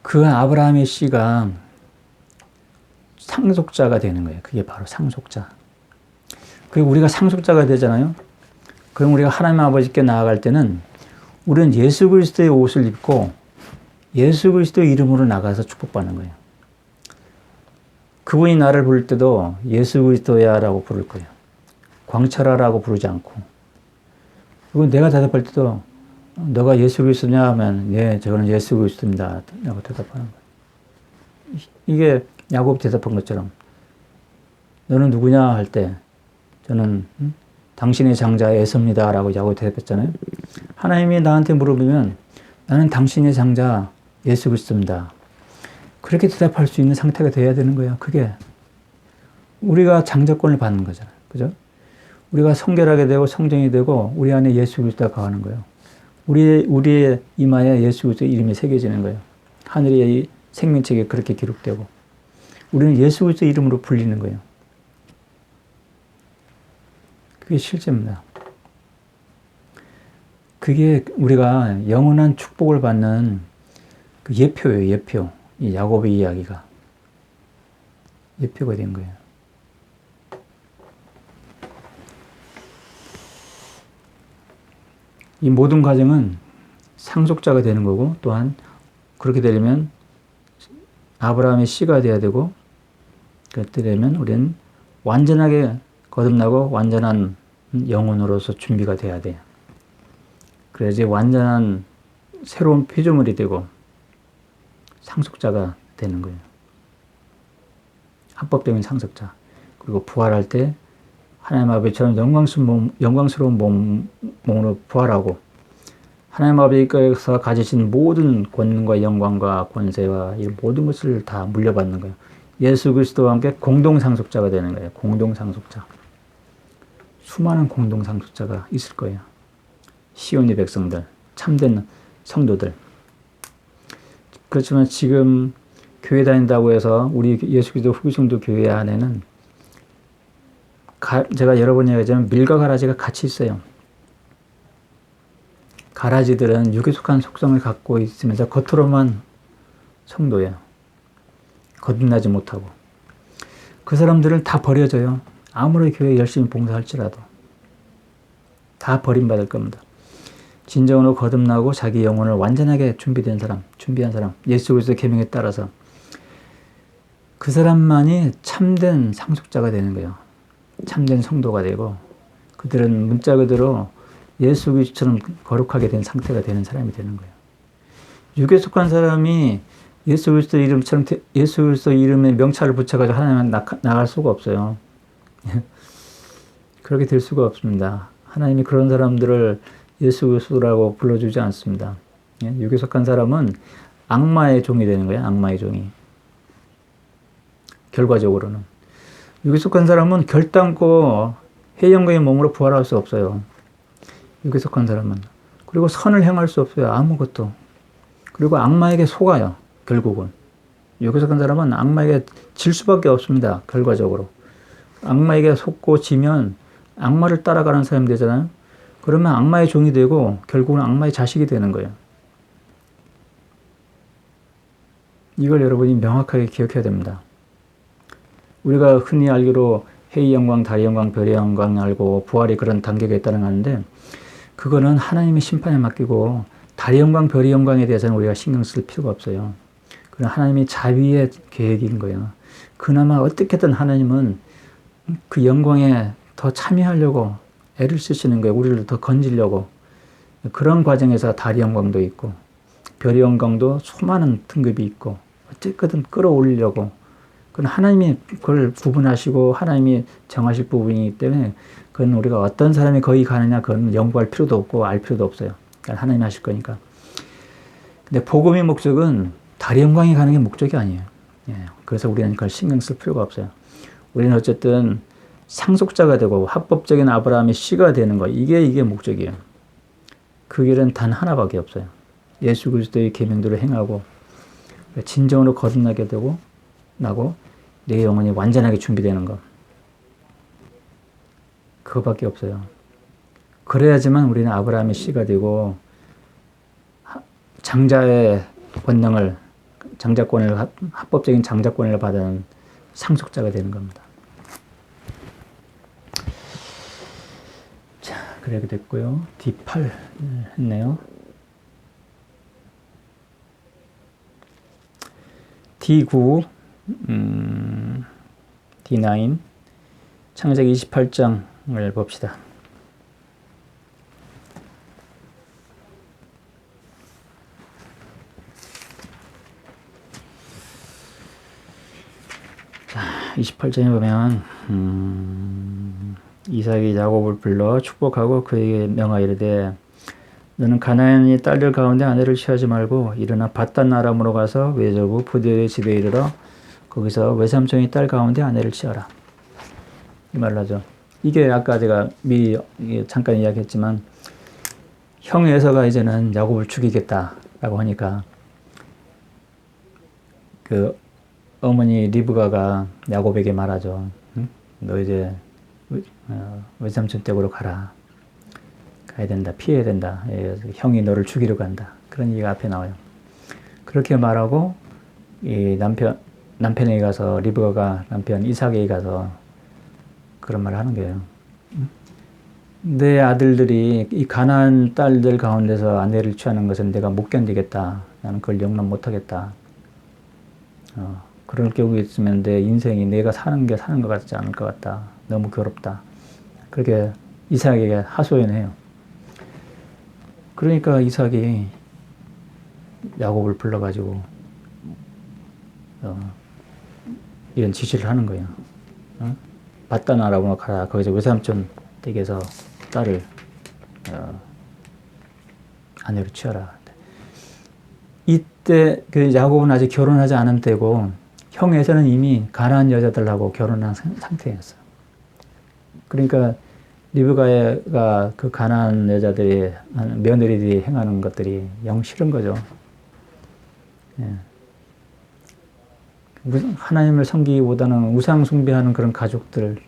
그 아브라함의 씨가 상속자가 되는 거예요. 그게 바로 상속자. 그리고 우리가 상속자가 되잖아요. 그럼 우리가 하나님 아버지께 나아갈 때는 우리는 예수 그리스도의 옷을 입고 예수 그리스도의 이름으로 나가서 축복받는 거예요. 그분이 나를 부를 때도 예수 그리스도야 라고 부를 거예요. 광철아라고 부르지 않고. 그리고 내가 대답할 때도 너가 예수 그리스도냐 하면 네, 저는 예수 그리스도입니다 라고 대답하는 거예요. 이게 야곱 대답한 것처럼 너는 누구냐 할 때 저는 당신의 장자 에서입니다 라고 야곱 대답했잖아요. 하나님이 나한테 물어보면 나는 당신의 장자 예수 그리스도입니다. 그렇게 대답할 수 있는 상태가 돼야 되는 거예요. 그게 우리가 장자권을 받는 거잖아요. 그죠? 우리가 성결하게 되고 성정이 되고 우리 안에 예수 그리스도가 거하는 거예요. 우리의 이마에 예수 그리스도의 이름이 새겨지는 거예요. 하늘의 생명책에 그렇게 기록되고 우리는 예수 그리스도의 이름으로 불리는 거예요. 그게 실제입니다. 그게 우리가 영원한 축복을 받는 그 예표예요, 예표. 이 야곱의 이야기가. 예표가 된 거예요. 이 모든 과정은 상속자가 되는 거고, 또한 그렇게 되려면 아브라함의 씨가 돼야 되고, 그렇게 되면 우리는 완전하게 거듭나고 완전한 영혼으로서 준비가 돼야 돼요. 그래야지 완전한 새로운 피조물이 되고 상속자가 되는 거예요. 합법적인 상속자. 그리고 부활할 때 하나님 아버지처럼 영광스러운 몸으로 부활하고 하나님 아버지께서 가지신 모든 권능과 영광과 권세와 이 모든 것을 다 물려받는 거예요. 예수 그리스도와 함께 공동상속자가 되는 거예요. 공동상속자. 수많은 공동상속자가 있을 거예요. 시온의 백성들, 참된 성도들. 그렇지만 지금 교회 다닌다고 해서 우리 예수 그리스도 후기성도 교회 안에는 제가 여러 번 얘기하지만 밀과 가라지가 같이 있어요. 가라지들은 육에 속한 속성을 갖고 있으면서 겉으로만 성도예요. 거듭나지 못하고. 그 사람들은 다 버려져요. 아무리 교회에 열심히 봉사할지라도. 다 버림받을 겁니다. 진정으로 거듭나고 자기 영혼을 완전하게 준비한 사람, 예수 그리스도의 계명에 따라서 그 사람만이 참된 상속자가 되는 거예요. 참된 성도가 되고 그들은 문자 그대로 예수 그리스도처럼 거룩하게 된 상태가 되는 사람이 되는 거예요. 육에 속한 사람이 예수 그리스도 이름처럼 예수 그리스도 이름에 명찰을 붙여가지고 하나님 나갈 수가 없어요. 그렇게 될 수가 없습니다. 하나님이 그런 사람들을 예수 그리스도라고 불러주지 않습니다. 육에 속한 사람은 악마의 종이 되는 거예요. 악마의 종이. 결과적으로는. 육에 속한 사람은 결단코 해영광의 몸으로 부활할 수 없어요. 육에 속한 사람은. 그리고 선을 행할 수 없어요. 아무것도. 그리고 악마에게 속아요. 결국은. 육에 속한 사람은 악마에게 질 수밖에 없습니다. 결과적으로. 악마에게 속고 지면 악마를 따라가는 사람이 되잖아요. 그러면 악마의 종이 되고 결국은 악마의 자식이 되는 거예요. 이걸 여러분이 명확하게 기억해야 됩니다. 우리가 흔히 알기로 해의 영광, 달의 영광, 별의 영광 알고 부활이 그런 단계가 있다는 거 하는데 그거는 하나님의 심판에 맡기고 달의 영광, 별의 영광에 대해서는 우리가 신경 쓸 필요가 없어요. 그건 하나님의 자비의 계획인 거예요. 그나마 어떻게든 하나님은 그 영광에 더 참여하려고 애를 쓰시는 거예요. 우리를 더 건지려고. 그런 과정에서 달의 영광도 있고 별의 영광도 수많은 등급이 있고 어쨌든 끌어올리려고. 그건 하나님이 그걸 구분하시고 하나님이 정하실 부분이기 때문에 그건 우리가 어떤 사람이 거기 가느냐 그건 연구할 필요도 없고 알 필요도 없어요. 그러니까 하나님이 하실 거니까. 근데 복음의 목적은 달의 영광에 가는 게 목적이 아니에요. 그래서 우리는 그걸 신경 쓸 필요가 없어요. 우리는 어쨌든 상속자가 되고 합법적인 아브라함의 씨가 되는 거 이게 목적이에요. 그 길은 단 하나밖에 없어요. 예수 그리스도의 계명대로 행하고 진정으로 거듭나게 되고 나고 내 영혼이 완전하게 준비되는 것. 그거밖에 없어요. 그래야지만 우리는 아브라함의 씨가 되고 장자의 권능을 합법적인 장자권을 받은 상속자가 되는 겁니다. 자, 그렇게 됐고요. D8 했네요. D9 D9 창세기 28장을 봅시다. 자, 28장에 보면 이삭이 야곱을 불러 축복하고 그에게 명하이르되 너는 가나안의 딸들 가운데 아내를 취하지 말고 일어나 밧단 아람으로 가서 외조부 부디의 집에 이르러 거기서 외삼촌의 딸 가운데 아내를 취하라. 이 말을 하죠. 이게 아까 제가 미리 잠깐 이야기했지만 형 에서가 이제는 야곱을 죽이겠다라고 하니까 그 어머니 리브가가 야곱에게 말하죠. 응? 너 이제 외삼촌 댁으로 가라. 가야 된다. 피해야 된다. 형이 너를 죽이러 간다. 그런 얘기가 앞에 나와요. 그렇게 말하고 이 남편에게 가서 리브가가 남편 이삭에게 가서 그런 말을 하는 거예요. 내 아들들이 이 가나안 딸들 가운데서 아내를 취하는 것은 내가 못 견디겠다. 나는 그걸 용납 못 하겠다. 그럴 경우 있으면 내 인생이 내가 사는 것 같지 않을 것 같다. 너무 괴롭다. 그렇게 이삭에게 하소연해요. 그러니까 이삭이 야곱을 불러가지고 이런 지시를 하는 거예요. 바단 아람으로 가라. 거기서 외삼촌 댁에서 딸을 아내로 취하라. 이때 그 야곱은 아직 결혼하지 않은 때고 형 에서는 이미 가나안 여자들하고 결혼한 상태였어요. 그러니까 리브가가 그 가나안 여자들이 며느리들이 행하는 것들이 영 싫은 거죠. 예. 하나님을 섬기기보다는 우상 숭배하는 그런 가족들,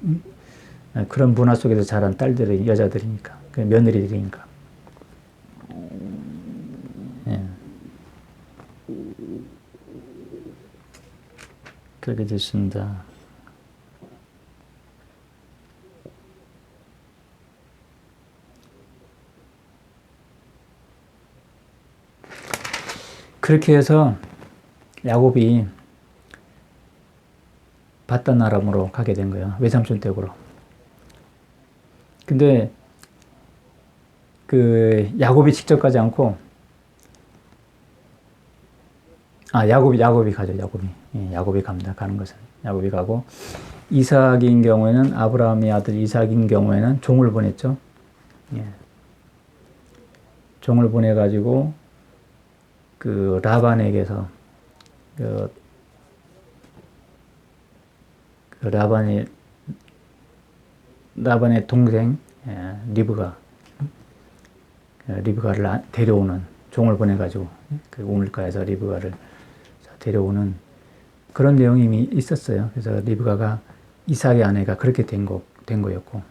그런 문화 속에서 자란 딸들이 여자들이니까, 그 며느리들이니까. 예. 그렇게 됐습니다. 그렇게 해서 야곱이 바단 아람으로 가게 된 거예요. 외삼촌 댁으로. 근데 그 야곱이 직접 가지 않고 야곱이 가죠. 야곱이 갑니다. 가는 것은 야곱이 가고 이삭인 경우에는 아브라함의 아들 이삭인 경우에는 종을 보냈죠. 예. 종을 보내가지고 그 라반에게서 라반의 동생 리브가를 데려오는 종을 보내가지고 그 우물가에서 리브가를 데려오는 그런 내용이 이미 있었어요. 그래서 리브가가 이삭의 아내가 그렇게 된 거였고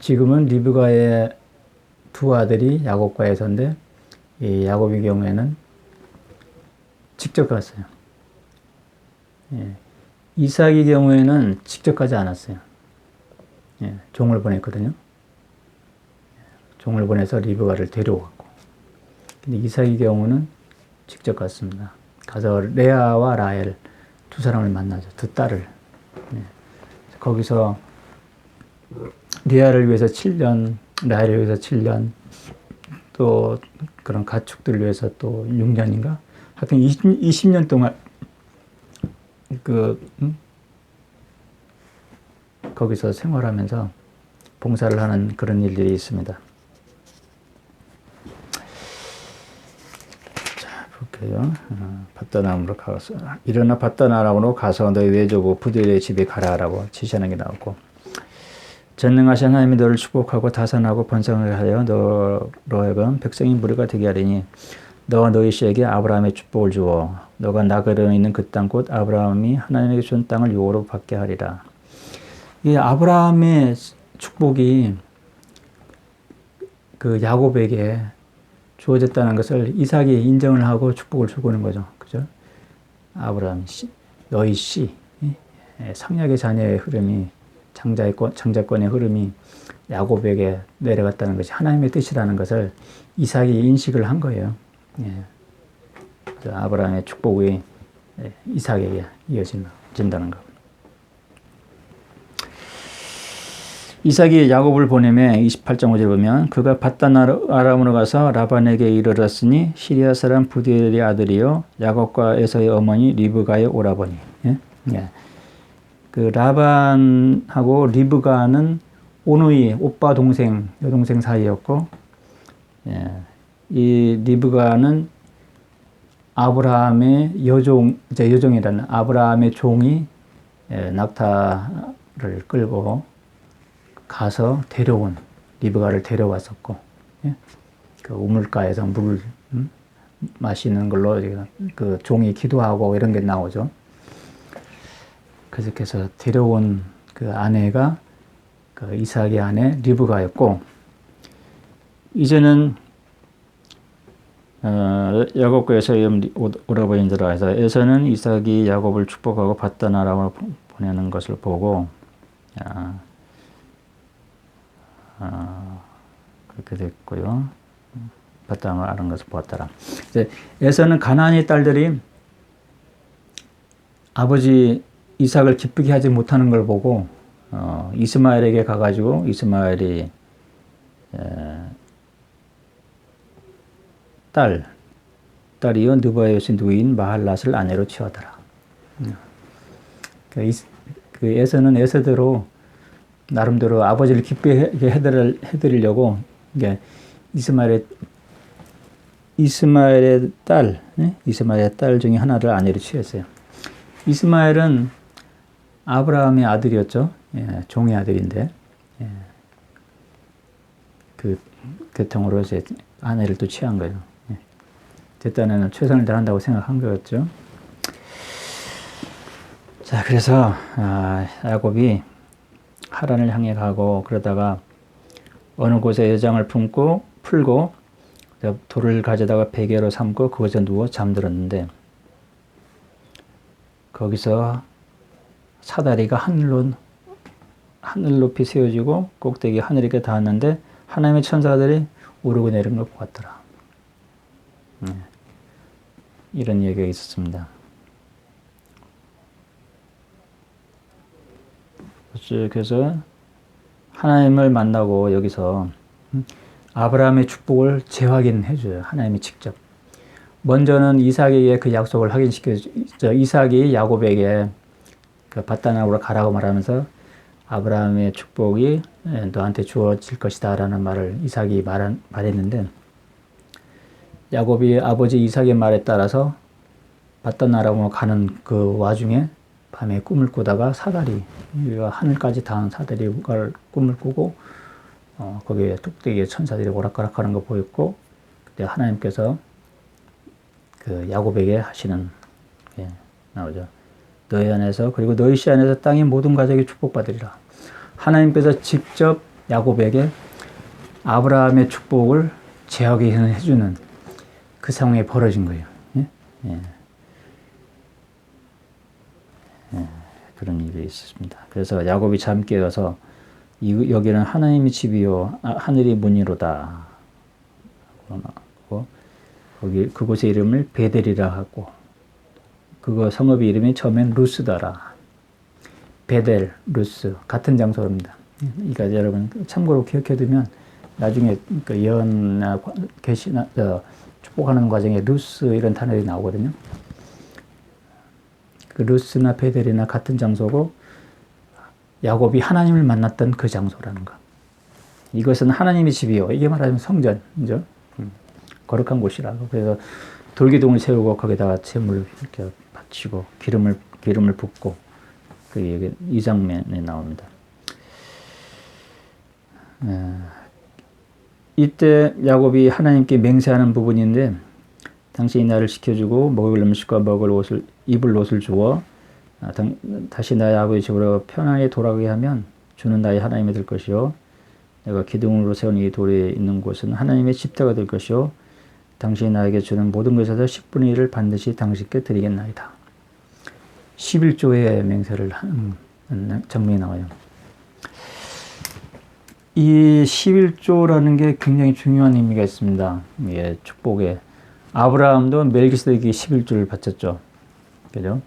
지금은 리브가의 두 아들이 야곱과 에서인데 이 야곱의 경우에는 직접 갔어요. 예. 이삭의 경우에는 직접 가지 않았어요. 예. 종을 보냈거든요. 종을 보내서 리브가를 데려왔고. 근데 이삭의 경우는 직접 갔습니다. 가서 레아와 라헬 두 사람을 만나죠. 두 딸을. 예. 거기서 레아를 위해서 7년, 라헬을 위해서 7년, 또 그런 가축들을 위해서 또 6년인가? 하여튼 20년 동안 거기서 생활하면서 봉사를 하는 그런 일들이 있습니다. 자, 볼게요. 바단 아람으로 가서 일어나 바단 아람으로 가서 너희 외조부 부들의 집에 가라라고 지시하는 게 나오고 전능하신 하나님이 너를 축복하고 다산하고 번성을 하여 너로 하여금 백성이 무리가 되게 하리니 너와 너희 씨에게 아브라함의 축복을 주어 너가 나그려 있는 그 땅 곧 아브라함이 하나님에게 준 땅을 유업으로 받게 하리라. 이 아브라함의 축복이 그 야곱에게 주어졌다는 것을 이삭이 인정을 하고 축복을 주고 있는 거죠. 그죠? 아브라함 씨, 너희 씨, 상약의 자녀의 흐름이 장자권의 흐름이 야곱에게 내려갔다는 것이 하나님의 뜻이라는 것을 이삭이 인식을 한 거예요. 예. 아브라함의 축복이 이삭에게 이어진다는 것. 이삭이 야곱을 보내매 28장 5절 보면 그가 바단 아람으로 가서 라반에게 이르렀으니 시리아 사람 부디엘의 아들이요 야곱과 에서의 어머니 리브가의 오라버니. 예? 예. 그 라반하고 리브가는 오누이 오빠 동생 여동생 사이였고 예. 이 리브가는 아브라함의 여종이라는 아브라함의 종이 낙타를 끌고 가서 데려온 리브가를 데려왔었고 그 우물가에서 물을 마시는 걸로 그 종이 기도하고 이런 게 나오죠. 그래서 데려온 그 아내가 그 이삭의 아내 리브가였고, 이제는 야곱과 에서의 오라버니들아 해서 에서는 이삭이 야곱을 축복하고 밧단 아람으로 보내는 것을 보고 그렇게 됐고요. 밧단 아람 것을 보았더라. 이제 에서는 가나안의 딸들이 아버지 이삭을 기쁘게 하지 못하는 걸 보고 이스마엘에게 가가지고 이스마엘이 딸이요 느바의 여신 누이인 마할랏을 아내로 취하더라. 그 에서는 에서대로 나름대로 아버지를 기쁘게 해드리려고 이스마엘의 딸 중에 하나를 아내로 취했어요. 이스마엘은 아브라함의 아들이었죠. 종의 아들인데 그 계통으로 이제 아내를 또 취한 거예요. 제 딴에는 최선을 다한다고 생각한 거였죠. 자, 그래서 야곱이 하란을 향해 가고 그러다가 어느 곳에 여장을 풀고 돌을 가져다가 베개로 삼고 그곳에 누워 잠들었는데 거기서 사다리가 하늘 높이 세워지고 꼭대기 하늘에게 닿았는데 하나님의 천사들이 오르고 내리는 걸 보았더라. 이런 얘기가 있었습니다. 그래서 하나님을 만나고 여기서 아브라함의 축복을 재확인해줘요. 하나님이 직접. 먼저는 이삭에게 그 약속을 확인시켜줘. 이삭이 야곱에게 그 밧단아람으로 가라고 말하면서 아브라함의 축복이 너한테 주어질 것이다 라는 말을 이삭이 말했는데 야곱이 아버지 이삭의 말에 따라서 밧단아람으로 가는 그 와중에 밤에 꿈을 꾸다가 하늘까지 닿은 사다리가 꿈을 꾸고 거기에 뚝배기에 천사들이 오락가락하는 거 보였고 그때 하나님께서 그 야곱에게 하시는 게 나오죠. 너희 안에서 그리고 너희 씨 안에서 땅의 모든 가족이 축복받으리라. 하나님께서 직접 야곱에게 아브라함의 축복을 재확인해주는 그 상황이 벌어진 거예요. 그런 일이 있었습니다. 그래서 야곱이 잠 깨어서 여기는 하나님의 집이요 하늘이 문이로다. 그곳의 이름을 베델이라 하고 그거 성읍의 이름이 처음엔 루스다라. 베델, 루스 같은 장소입니다. 그러니까 여러분 참고로 기억해두면 나중에 그 예언이나 계시나 축복하는 과정에 루스 이런 단어들이 나오거든요. 그 루스나 베델이나 같은 장소고 야곱이 하나님을 만났던 그 장소라는 거. 이것은 하나님의 집이요. 이게 말하자면 성전이죠. 거룩한 곳이라고. 그래서 돌기둥을 세우고 거기다가 제물을 이렇게 바치고 기름을 붓고 그 이 장면에 나옵니다. 이때 야곱이 하나님께 맹세하는 부분인데 당신이 나를 지켜주고 먹을 음식과 입을 옷을 주어 다시 나의 아버지 집으로 편안히 돌아가게 하면 주는 나의 하나님이 될 것이요 내가 기둥으로 세운 이 돌에 있는 곳은 하나님의 집터가 될 것이요 당신이 나에게 주는 모든 것에서 10분의 1을 반드시 당신께 드리겠나이다. 11조의 맹세를 하는 장면이 나와요. 이 11조라는 게 굉장히 중요한 의미가 있습니다. 축복에 아브라함도 멜기세덱이 11조를 바쳤죠. 그죠?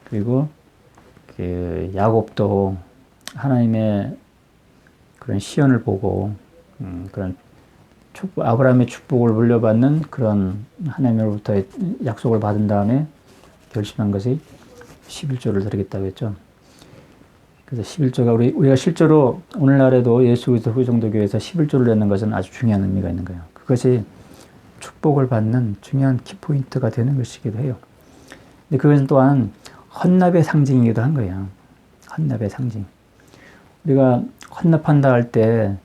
그리고 그 야곱도 하나님의 그런 시연을 보고 그런 아브라함의 축복을 물려받는 그런 하나님으로부터의 약속을 받은 다음에 결심한 것이 11조를 드리겠다고 했죠. 그래서 11조가 우리가 실제로 오늘날에도 예수 그리스도 후정도교회에서 11조를 내는 것은 아주 중요한 의미가 있는 거예요. 그것이 축복을 받는 중요한 키포인트가 되는 것이기도 해요. 근데 그것은 또한 헌납의 상징이기도 한 거예요. 헌납의 상징. 우리가 헌납한다 할 때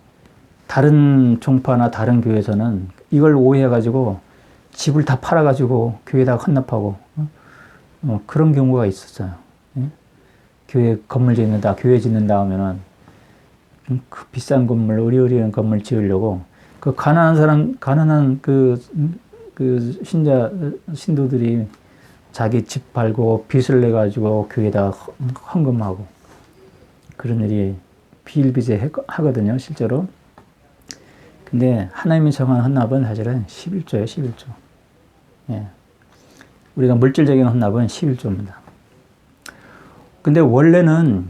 다른 종파나 다른 교회에서는 이걸 오해해가지고 집을 다 팔아가지고 교회에다가 헌납하고 그런 경우가 있었어요. 교회 건물 짓는다, 교회 짓는다 하면은 그 비싼 건물, 으리으리한 건물 지으려고 그 가난한 그 신도들이 자기 집 팔고 빚을 내가지고 교회에다 헌금하고 그런 일이 비일비재 하거든요, 실제로. 근데 하나님이 정한 헌납은 사실은 11조예요, 11조. 예. 우리가 물질적인 헌납은 11조입니다. 근데 원래는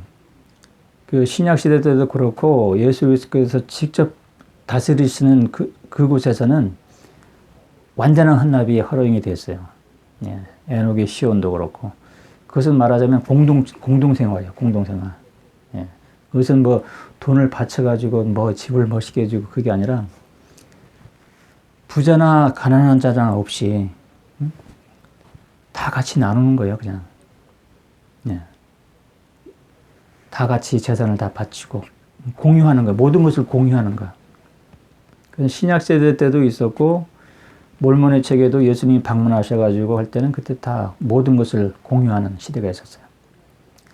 그 신약 시대 때도 그렇고 예수 그리스도께서 직접 다스리시는 그곳에서는 완전한 헌납이 허용이 됐어요. 예. 에녹의 시온도 그렇고. 그것은 말하자면 공동생활이에요, 공동생활. 예. 그것은 뭐 돈을 바쳐가지고 뭐 집을 멋있게 해주고 그게 아니라 부자나 가난한 자나 없이 다 같이 나누는 거예요, 그냥. 예. 다 같이 재산을 다 바치고 공유하는 거예요. 모든 것을 공유하는 거예요. 신약 세대 때도 있었고 몰몬의 책에도 예수님이 방문하셔가지고 할 때는 그때 다 모든 것을 공유하는 시대가 있었어요.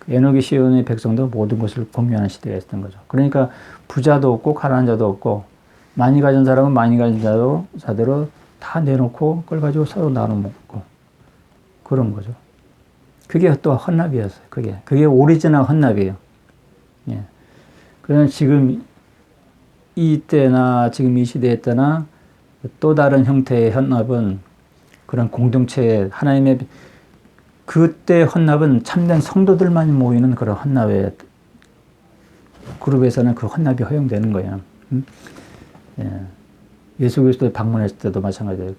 에녹의 시온의 백성도 모든 것을 공유하는 시대가 있었던 거죠. 그러니까 부자도 없고 가난한 자도 없고 많이 가진 사람은 많이 가진 자대로 다 내놓고 그걸 가지고 서로 나눠 먹고 그런 거죠. 그게 또 헌납이었어요. 그게 오리지널 헌납이에요. 예. 그러나 지금 이때나 지금 이 시대 때나 또 다른 형태의 헌납은 그런 공동체의 하나님의 그때 헌납은 참된 성도들만 모이는 그런 헌납의 그룹에서는 그 헌납이 허용되는 거예요. 예. 예수 그리스도 방문했을 때도 마찬가지예요.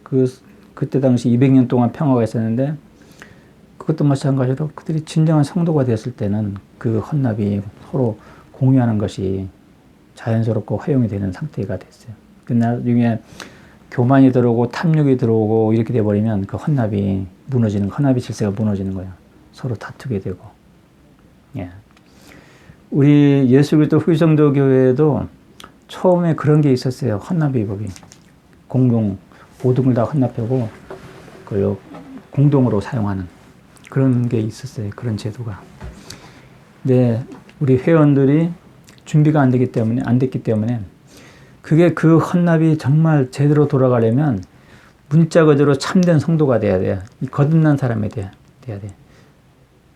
그때 당시 200년 동안 평화가 있었는데 그것도 마찬가지로 그들이 진정한 성도가 됐을 때는 그 헌납이 서로 공유하는 것이 자연스럽고 허용이 되는 상태가 됐어요. 그 나중에 교만이 들어오고 탐욕이 들어오고 이렇게 돼버리면 그 헌납이 질서가 무너지는 거예요. 서로 다투게 되고. 예. 우리 예수 그리스도 후기성도 교회에도 처음에 그런 게 있었어요. 헌납의 법이. 모든 걸 다 헌납하고 그걸 공동으로 사용하는 그런 게 있었어요. 그런 제도가. 근데 우리 회원들이 준비가 안 됐기 때문에 그게 그 헌납이 정말 제대로 돌아가려면 문자 그대로 참된 성도가 돼야 돼요. 거듭난 사람이 돼야 돼.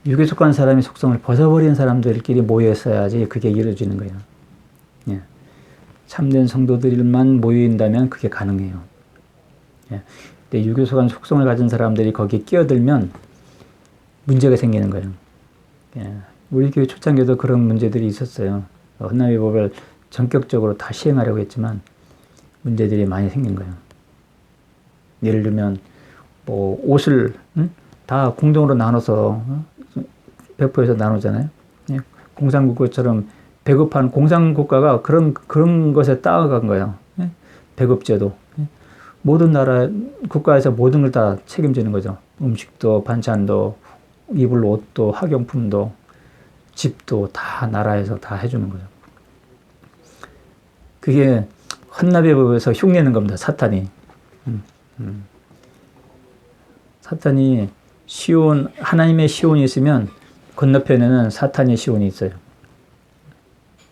육에 속한 사람이 속성을 벗어버린 사람들끼리 모여 있어야지 그게 이루어지는 거예요. 예. 참된 성도들만 모인다면 그게 가능해요. 예. 근데 육에 속한 속성을 가진 사람들이 거기에 끼어들면 문제가 생기는 거예요. 예. 우리 교회 초창기에도 그런 문제들이 있었어요. 헌납의 법을 전격적으로 다 시행하려고 했지만 문제들이 많이 생긴 거예요. 예를 들면 뭐 옷을 다 공동으로 나눠서 배포해서 나누잖아요. 예. 공산국가처럼 배급하는 공산국가가 그런 것에 따라간 거예요. 예. 배급제도. 예. 모든 나라 국가에서 모든 걸 다 책임지는 거죠. 음식도 반찬도 입을 옷도 학용품도 집도 다 나라에서 다 해주는 거죠. 그게 헌납의 법에서 흉내는 겁니다. 사탄이. 사탄이 하나님의 시온이 있으면 건너편에는 사탄의 시온이 있어요.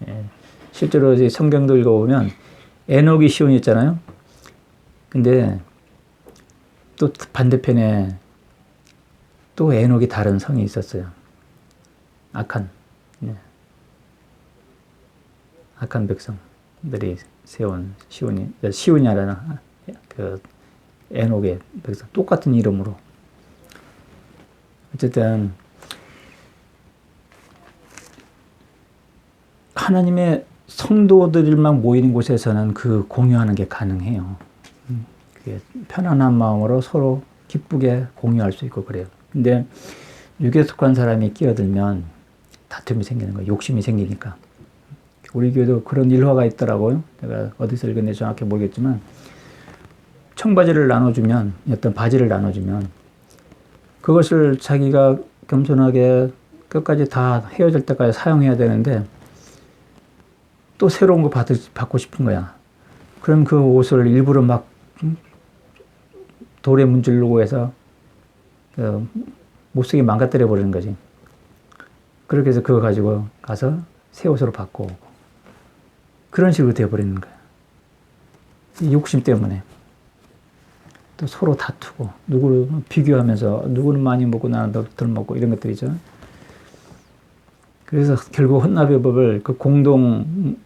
예. 실제로 성경도 읽어보면 에녹이 시온이 있잖아요. 근데 또 반대편에 또 에녹이 다른 성이 있었어요. 악한 백성들이 세운 시온이라는 그 에녹의 백성 똑같은 이름으로. 어쨌든 하나님의 성도들만 모이는 곳에서는 그 공유하는 게 가능해요. 그게 편안한 마음으로 서로 기쁘게 공유할 수 있고 그래요. 근데 육에 속한 사람이 끼어들면 다툼이 생기는 거예요. 욕심이 생기니까. 우리 교회도 그런 일화가 있더라고요. 내가 어디서 읽었는지 정확히 모르겠지만 청바지를 나눠주면 어떤 바지를 나눠주면 그것을 자기가 겸손하게 끝까지 다 헤어질 때까지 사용해야 되는데 또 새로운 거 받고 싶은 거야. 그럼 그 옷을 일부러 막 돌에 문지르고 해서 못쓰게 망가뜨려 버리는 거지. 그렇게 해서 그거 가지고 가서 새 옷으로 바꿔오고. 그런 식으로 되어버리는 거야. 이 욕심 때문에. 또 서로 다투고, 누구를 비교하면서, 누구는 많이 먹고 나는 덜 먹고, 이런 것들이죠. 그래서 결국 헌납의 법을, 그 공동하는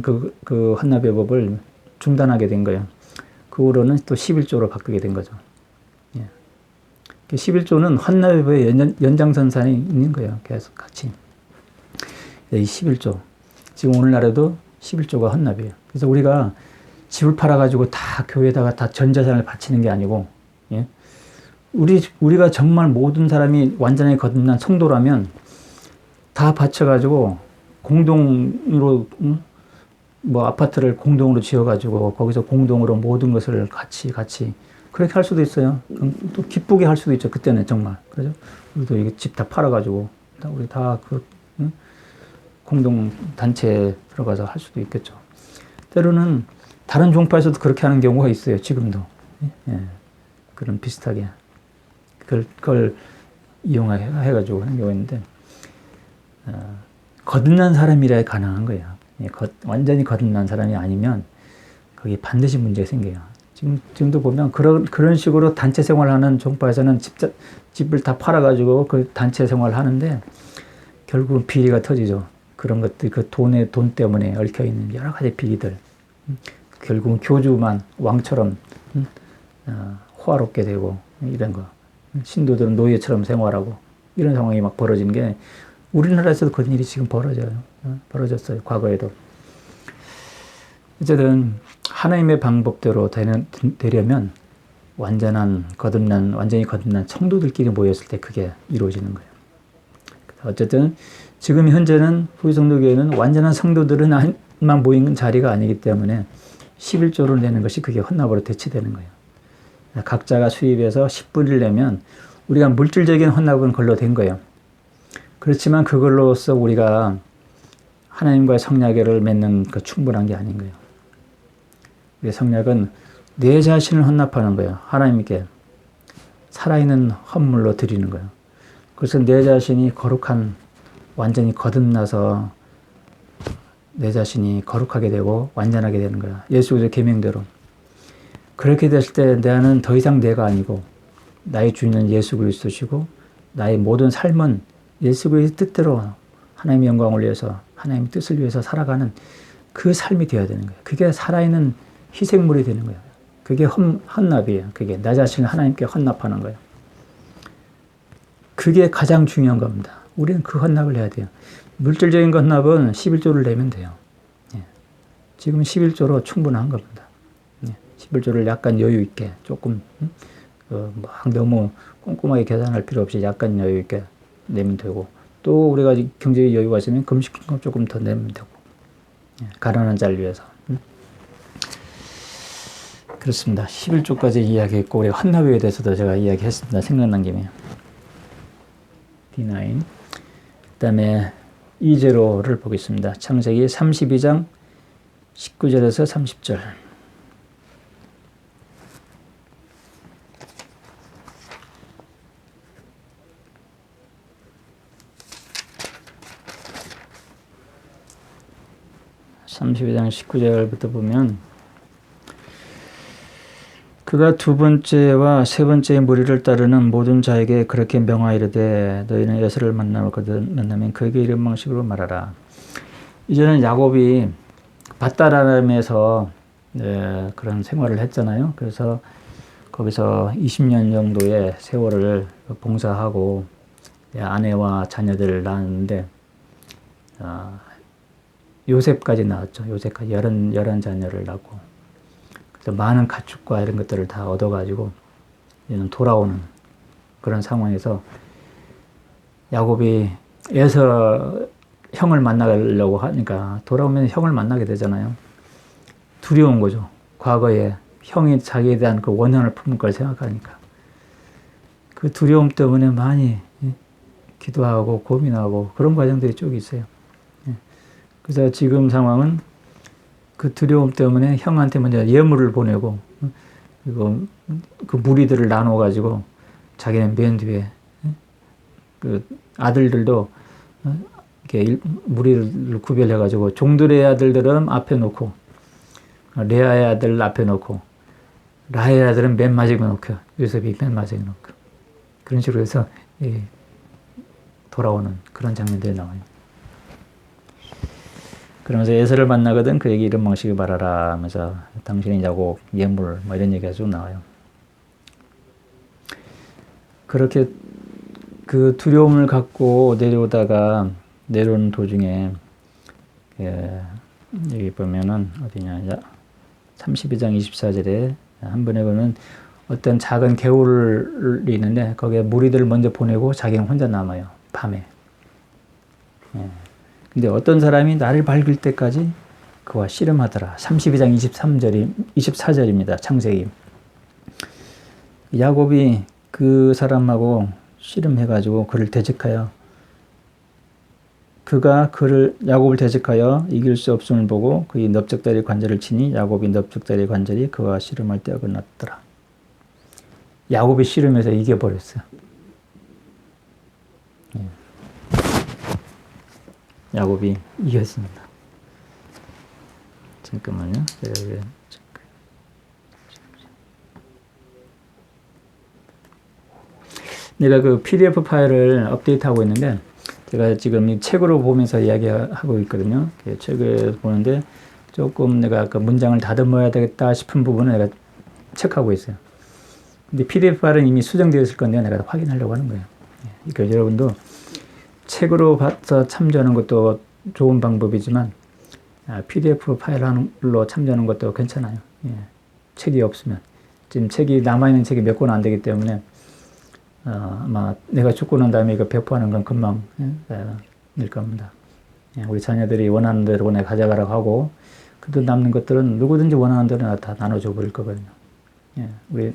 그 헌납의 법을 중단하게 된 거예요. 그 후로는 또 11조로 바꾸게 된 거죠. 예. 11조는 헌납의 법의 연장선상에 있는 거예요. 계속 같이. 이 11조. 지금 오늘날에도 11조가 헌납이에요. 그래서 우리가 집을 팔아가지고 다 교회에다가 다 전 재산을 바치는 게 아니고, 예? 우리가 정말 모든 사람이 완전히 거듭난 성도라면 다 바쳐가지고 공동으로, 뭐 아파트를 공동으로 지어가지고 거기서 공동으로 모든 것을 같이 그렇게 할 수도 있어요. 또 기쁘게 할 수도 있죠. 그때는 정말. 그죠? 우리도 이게 집 다 팔아가지고 우리 다 그 공동 단체에 들어가서 할 수도 있겠죠. 때로는 다른 종파에서도 그렇게 하는 경우가 있어요. 지금도. 예. 그런 비슷하게. 그걸 이용해가지고 하는 경우가 있는데, 거듭난 사람이라야 가능한 거예요. 예. 완전히 거듭난 사람이 아니면 거기 반드시 문제가 생겨요. 지금도 보면 그런 식으로 단체 생활하는 종파에서는 집을 다 팔아가지고 그 단체 생활을 하는데 결국은 비리가 터지죠. 그런 것들, 돈 때문에 얽혀있는 여러 가지 비리들. 결국은 교주만 왕처럼 호화롭게 되고 이런 거. 신도들은 노예처럼 생활하고 이런 상황이 막 벌어지는 게 우리나라에서도 그런 일이 지금 벌어졌어요. 과거에도. 어쨌든 하나님의 방법대로 되려면 완전히 거듭난 성도들끼리 모였을 때 그게 이루어지는 거예요. 어쨌든 지금 현재는 후기성도교회는 완전한 성도들만 모인 자리가 아니기 때문에 11조를 내는 것이 그게 헌납으로 대치되는 거예요. 각자가 수입해서 10분을 내면 우리가 물질적인 헌납은 걸로 된 거예요. 그렇지만 그걸로써 우리가 하나님과의 성약을 맺는 그 충분한 게 아닌 거예요. 우리의 성약은 내 자신을 헌납하는 거예요. 하나님께 살아있는 헌물로 드리는 거예요. 그래서 내 자신이 완전히 거듭나서 내 자신이 거룩하게 되고 완전하게 되는 거야. 예수 그리스도의 계명대로. 그렇게 됐을 때 나는 더 이상 내가 아니고 나의 주인은 예수 그리스도시고 나의 모든 삶은 예수 그리스도의 뜻대로 하나님의 영광을 위해서 하나님의 뜻을 위해서 살아가는 그 삶이 되어야 되는 거예요. 그게 살아있는 희생물이 되는 거예요. 그게 헌납이에요. 그게 나 자신을 하나님께 헌납하는 거예요. 그게 가장 중요한 겁니다. 우리는 그 헌납을 해야 돼요. 물질적인 헌납은 11조를 내면 돼요. 예. 지금 11조로 충분한 겁니다. 예. 11조를 약간 여유 있게 조금 막 너무 꼼꼼하게 계산할 필요 없이 약간 여유 있게 내면 되고, 또 우리가 경제의 여유가 있으면 금식금 조금 더 내면 되고, 예. 가난한 자를 위해서. 그렇습니다. 11조까지 이야기했고, 우리가 헌납에 대해서도 제가 이야기했습니다. 생각난 김에. D9. 그 다음에 2제로를 보겠습니다. 창세기 32장 19절에서 30절. (32장 19절부터) 보면, 그가 두 번째와 세 번째의 무리를 따르는 모든 자에게 그렇게 명하이르되 너희는 에서를 만나면 그에게 이런 방식으로 말하라. 이제는 야곱이 밧다람에서 그런 생활을 했잖아요. 그래서 거기서 20년 정도의 세월을 봉사하고 아내와 자녀들을 낳았는데 요셉까지 낳았죠. 요셉까지 11 자녀를 낳고, 그래서 많은 가축과 이런 것들을 다 얻어가지고 이제는 돌아오는 그런 상황에서 야곱이 에서 형을 만나려고 하니까 돌아오면 형을 만나게 되잖아요. 두려운 거죠. 과거에 형이 자기에 대한 그 원한을 품은 걸 생각하니까. 그 두려움 때문에 많이 기도하고 고민하고 그런 과정들이 쭉 있어요. 그래서 지금 상황은 그 두려움 때문에 형한테 먼저 예물을 보내고, 그리고 그 무리들을 나눠가지고 자기는 맨 뒤에, 그 아들들도 이렇게 무리를 구별해가지고 종들의 아들들은 앞에 놓고 레아의 아들 앞에 놓고 라헬의 아들은 맨 마지막에 놓고 요셉이 맨 마지막에 놓고 그런 식으로 해서 돌아오는 그런 장면들이 나와요. 그러면서 에서를 만나거든 그에게 이런 방식을 말하라 하면서 당신이 야곱 예물 뭐 이런 얘기가 좀 나와요. 그렇게 그 두려움을 갖고 내려오는 도중에 여기 보면은 어디냐 32장 24절에 한 번에 보면 어떤 작은 개울이 있는데 거기에 무리들을 먼저 보내고 자기는 혼자 남아요. 밤에. 근데 어떤 사람이 나를 밝힐 때까지 그와 씨름하더라. 32장 24절입니다. 창세기. 야곱이 그 사람하고 씨름해가지고 그를 대적하여 그가 야곱을 대적하여 이길 수 없음을 보고 그의 넓적다리 관절을 치니 야곱이 넓적다리 관절이 그와 씨름할 때 어긋났더라. 야곱이 씨름해서 이겨버렸어요. 야곱이 이겼습니다. 잠깐만요. 내가 그 PDF 파일을 업데이트하고 있는데 제가 지금 이 책으로 보면서 이야기하고 있거든요. 책을 보는데 조금 내가 그 문장을 다듬어야 되겠다 싶은 부분을 내가 체크하고 있어요. 근데 PDF 파일은 이미 수정되어 있을 건데 내가 확인하려고 하는 거예요. 그러니까 여러분도 책으로 봐서 참조하는 것도 좋은 방법이지만 PDF 파일로 참조하는 것도 괜찮아요. 책이 없으면. 지금 남아있는 책이 몇 권 안 되기 때문에 아마 내가 죽고 난 다음에 이거 배포하는 건 금방 될 겁니다. 우리 자녀들이 원하는 대로 내가 가져가라고 하고 그래도 남는 것들은 누구든지 원하는 대로 다 나눠줘 버릴 거거든요. 우리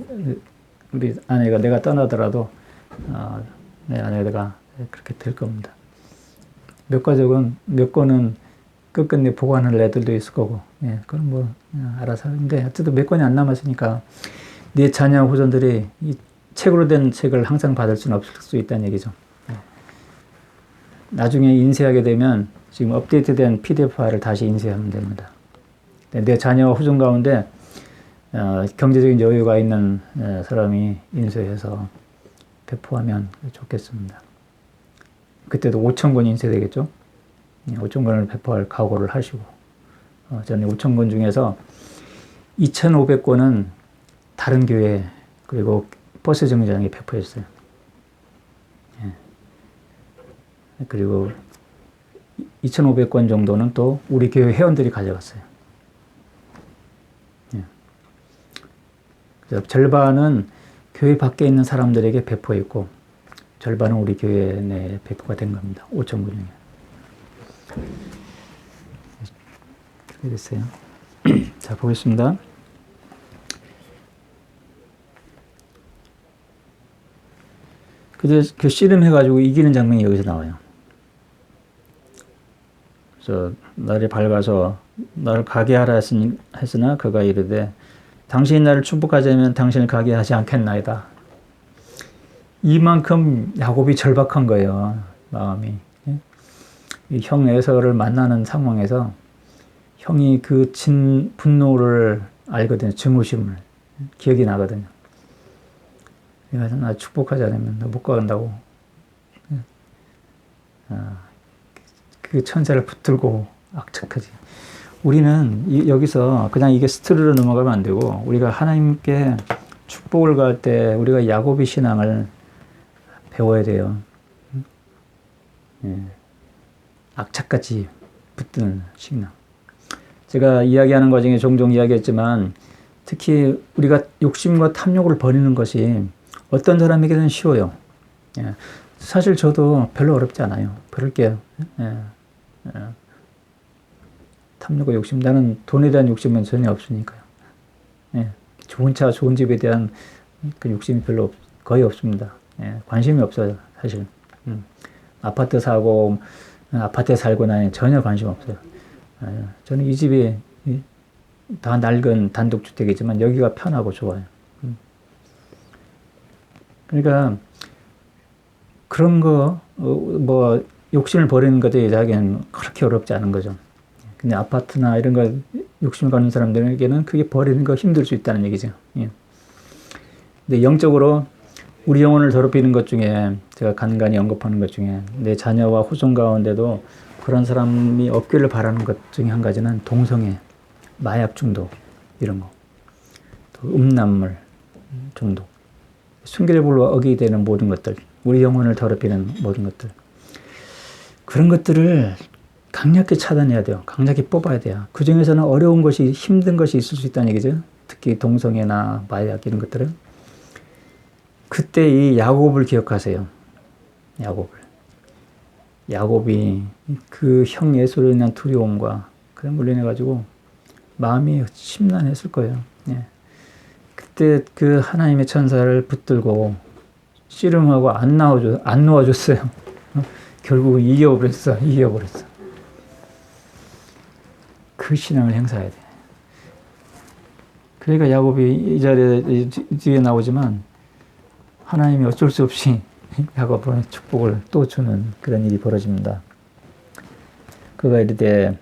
아내가 내가 떠나더라도 내 아내가 그렇게 될 겁니다. 몇 권은 끝끝내 보관할 애들도 있을 거고, 그건 뭐 알아서 하는데 어쨌든 몇 권이 안 남았으니까 네 자녀 후손들이 이 책으로 된 책을 항상 받을 수는 없을 수 있다는 얘기죠. 나중에 인쇄하게 되면 지금 업데이트된 PDF 파일을 다시 인쇄하면 됩니다. 내 자녀 후손 가운데 경제적인 여유가 있는 사람이 인쇄해서 배포하면 좋겠습니다. 그때도 5,000권 인쇄되겠죠? 5,000권을 배포할 각오를 하시고 저는 5,000권 중에서 2,500권은 다른 교회 그리고 버스 정류장에 배포했어요. 그리고 2,500권 정도는 또 우리 교회 회원들이 가져갔어요. 그래서 절반은 교회 밖에 있는 사람들에게 배포했고 절반은 우리 교회 내에 배포가 된 겁니다. 5,000권 중에. 그렇게 됐어요. 자, 보겠습니다. 그래서 그 씨름해가지고 이기는 장면이 여기서 나와요. 그래서 날이 밝아서 나를 가게 하라 했으나 그가 이르되 당신이 나를 축복하자면 당신을 가게 하지 않겠나이다. 이만큼 야곱이 절박한 거예요. 마음이. 이 형 에서를 만나는 상황에서 형이 그 분노를 알거든요. 증오심을. 기억이 나거든요. 그래서 나 축복하지 않으면 너 못 간다고. 그 천사를 붙들고 악착하지. 우리는 여기서 그냥 이게 스트로로 넘어가면 안 되고 우리가 하나님께 축복을 가할 때 우리가 야곱의 신앙을 배워야 돼요. 악착같이 붙드는 신앙. 제가 이야기하는 것 중에 종종 이야기했지만 특히 우리가 욕심과 탐욕을 버리는 것이 어떤 사람에게는 쉬워요. 사실 저도 별로 어렵지 않아요. 그럴게요. 탐욕과 욕심, 나는 돈에 대한 욕심은 전혀 없으니까요. 좋은 차, 좋은 집에 대한 그 욕심이 거의 없습니다. 관심이 없어요, 사실. 아파트 사고, 아파트에 살고 나니 전혀 관심 없어요. 저는 이 집이 다 낡은 단독주택이지만 여기가 편하고 좋아요. 그러니까 그런 거, 욕심을 버리는 것이 자기는 그렇게 어렵지 않은 거죠. 근데 아파트나 이런 거 욕심을 갖는 사람들에게는 그게 버리는 거 힘들 수 있다는 얘기죠. 예. 근데 영적으로 우리 영혼을 더럽히는 것 중에 제가 간간히 언급하는 것 중에 내 자녀와 후손 가운데도 그런 사람이 없기를 바라는 것 중에 한 가지는 동성애, 마약 중독 이런 거, 또 음란물 중독, 순결불을 어기게 되는 모든 것들, 우리 영혼을 더럽히는 모든 것들, 그런 것들을 강력히 차단해야 돼요. 강력히 뽑아야 돼요. 그 중에서는 어려운 것이, 힘든 것이 있을 수 있다는 얘기죠. 특히 동성애나 마약 이런 것들은. 그때 이 야곱을 기억하세요. 야곱이 그 형 에서로 인한 두려움과 그런 걸로 인해 가지고 마음이 심란했을 거예요. 예. 그때 그 하나님의 천사를 붙들고 씨름하고 안 놓아줬어요. 결국은 이겨버렸어. 그 신앙을 행사해야 돼. 그러니까 야곱이 이 자리에 뒤에 나오지만 하나님이 어쩔 수 없이 야곱의 축복을 또 주는 그런 일이 벌어집니다. 그가 이르되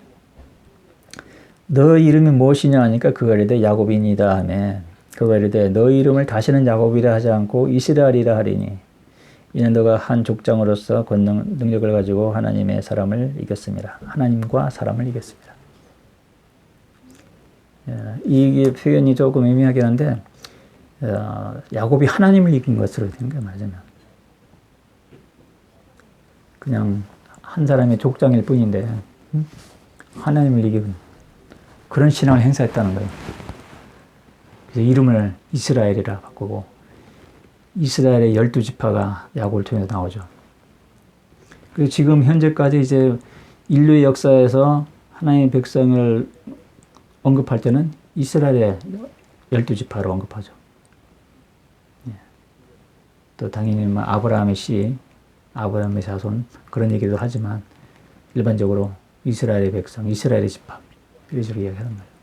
너 이름이 무엇이냐 하니까 그가 이르되 야곱이니이다 하매 그가 이르되 너 이름을 다시는 야곱이라 하지 않고 이스라엘이라 하리니 이는 너가 한 족장으로서 권능 능력을 가지고 하나님의 사람을 이겼습니다. 하나님과 사람을 이겼습니다. 이 표현이 조금 애매하긴 한데 야곱이 하나님을 이긴 것으로 된 거예요. 맞으면 그냥 한 사람의 족장일 뿐인데 하나님을 이긴 그런 신앙을 행사했다는 거예요. 그래서 이름을 이스라엘이라 바꾸고 이스라엘의 12지파가 야곱을 통해서 나오죠. 그리고 지금 현재까지 이제 인류의 역사에서 하나님의 백성을 언급할 때는 이스라엘의 12지파로 언급하죠. 또 당연히 아브라함의 씨, 아브라함의 자손 그런 얘기도 하지만 일반적으로 이스라엘의 백성, 이스라엘의 지파 이런 식으로 이야기하는 거예요.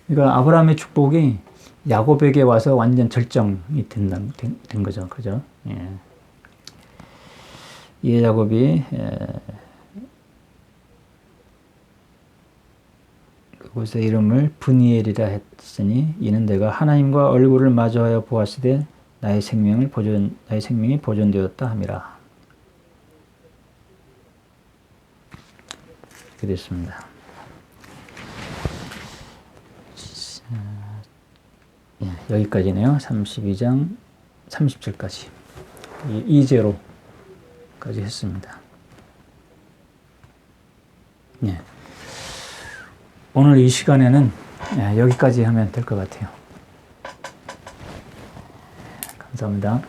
그러니까 아브라함의 축복이 야곱에게 와서 완전 절정이 된 거죠. 그죠? 예. 이 야곱이 그곳의 이름을 브니엘이라 했으니 이는 내가 하나님과 얼굴을 마주하여 보았으되 나의 생명이 보존되었다 함이라. 이렇게 됐습니다. 여기까지네요. 32장 30절까지 2제로까지 했습니다. 예. 오늘 이 시간에는 여기까지 하면 될 것 같아요. 감사합니다.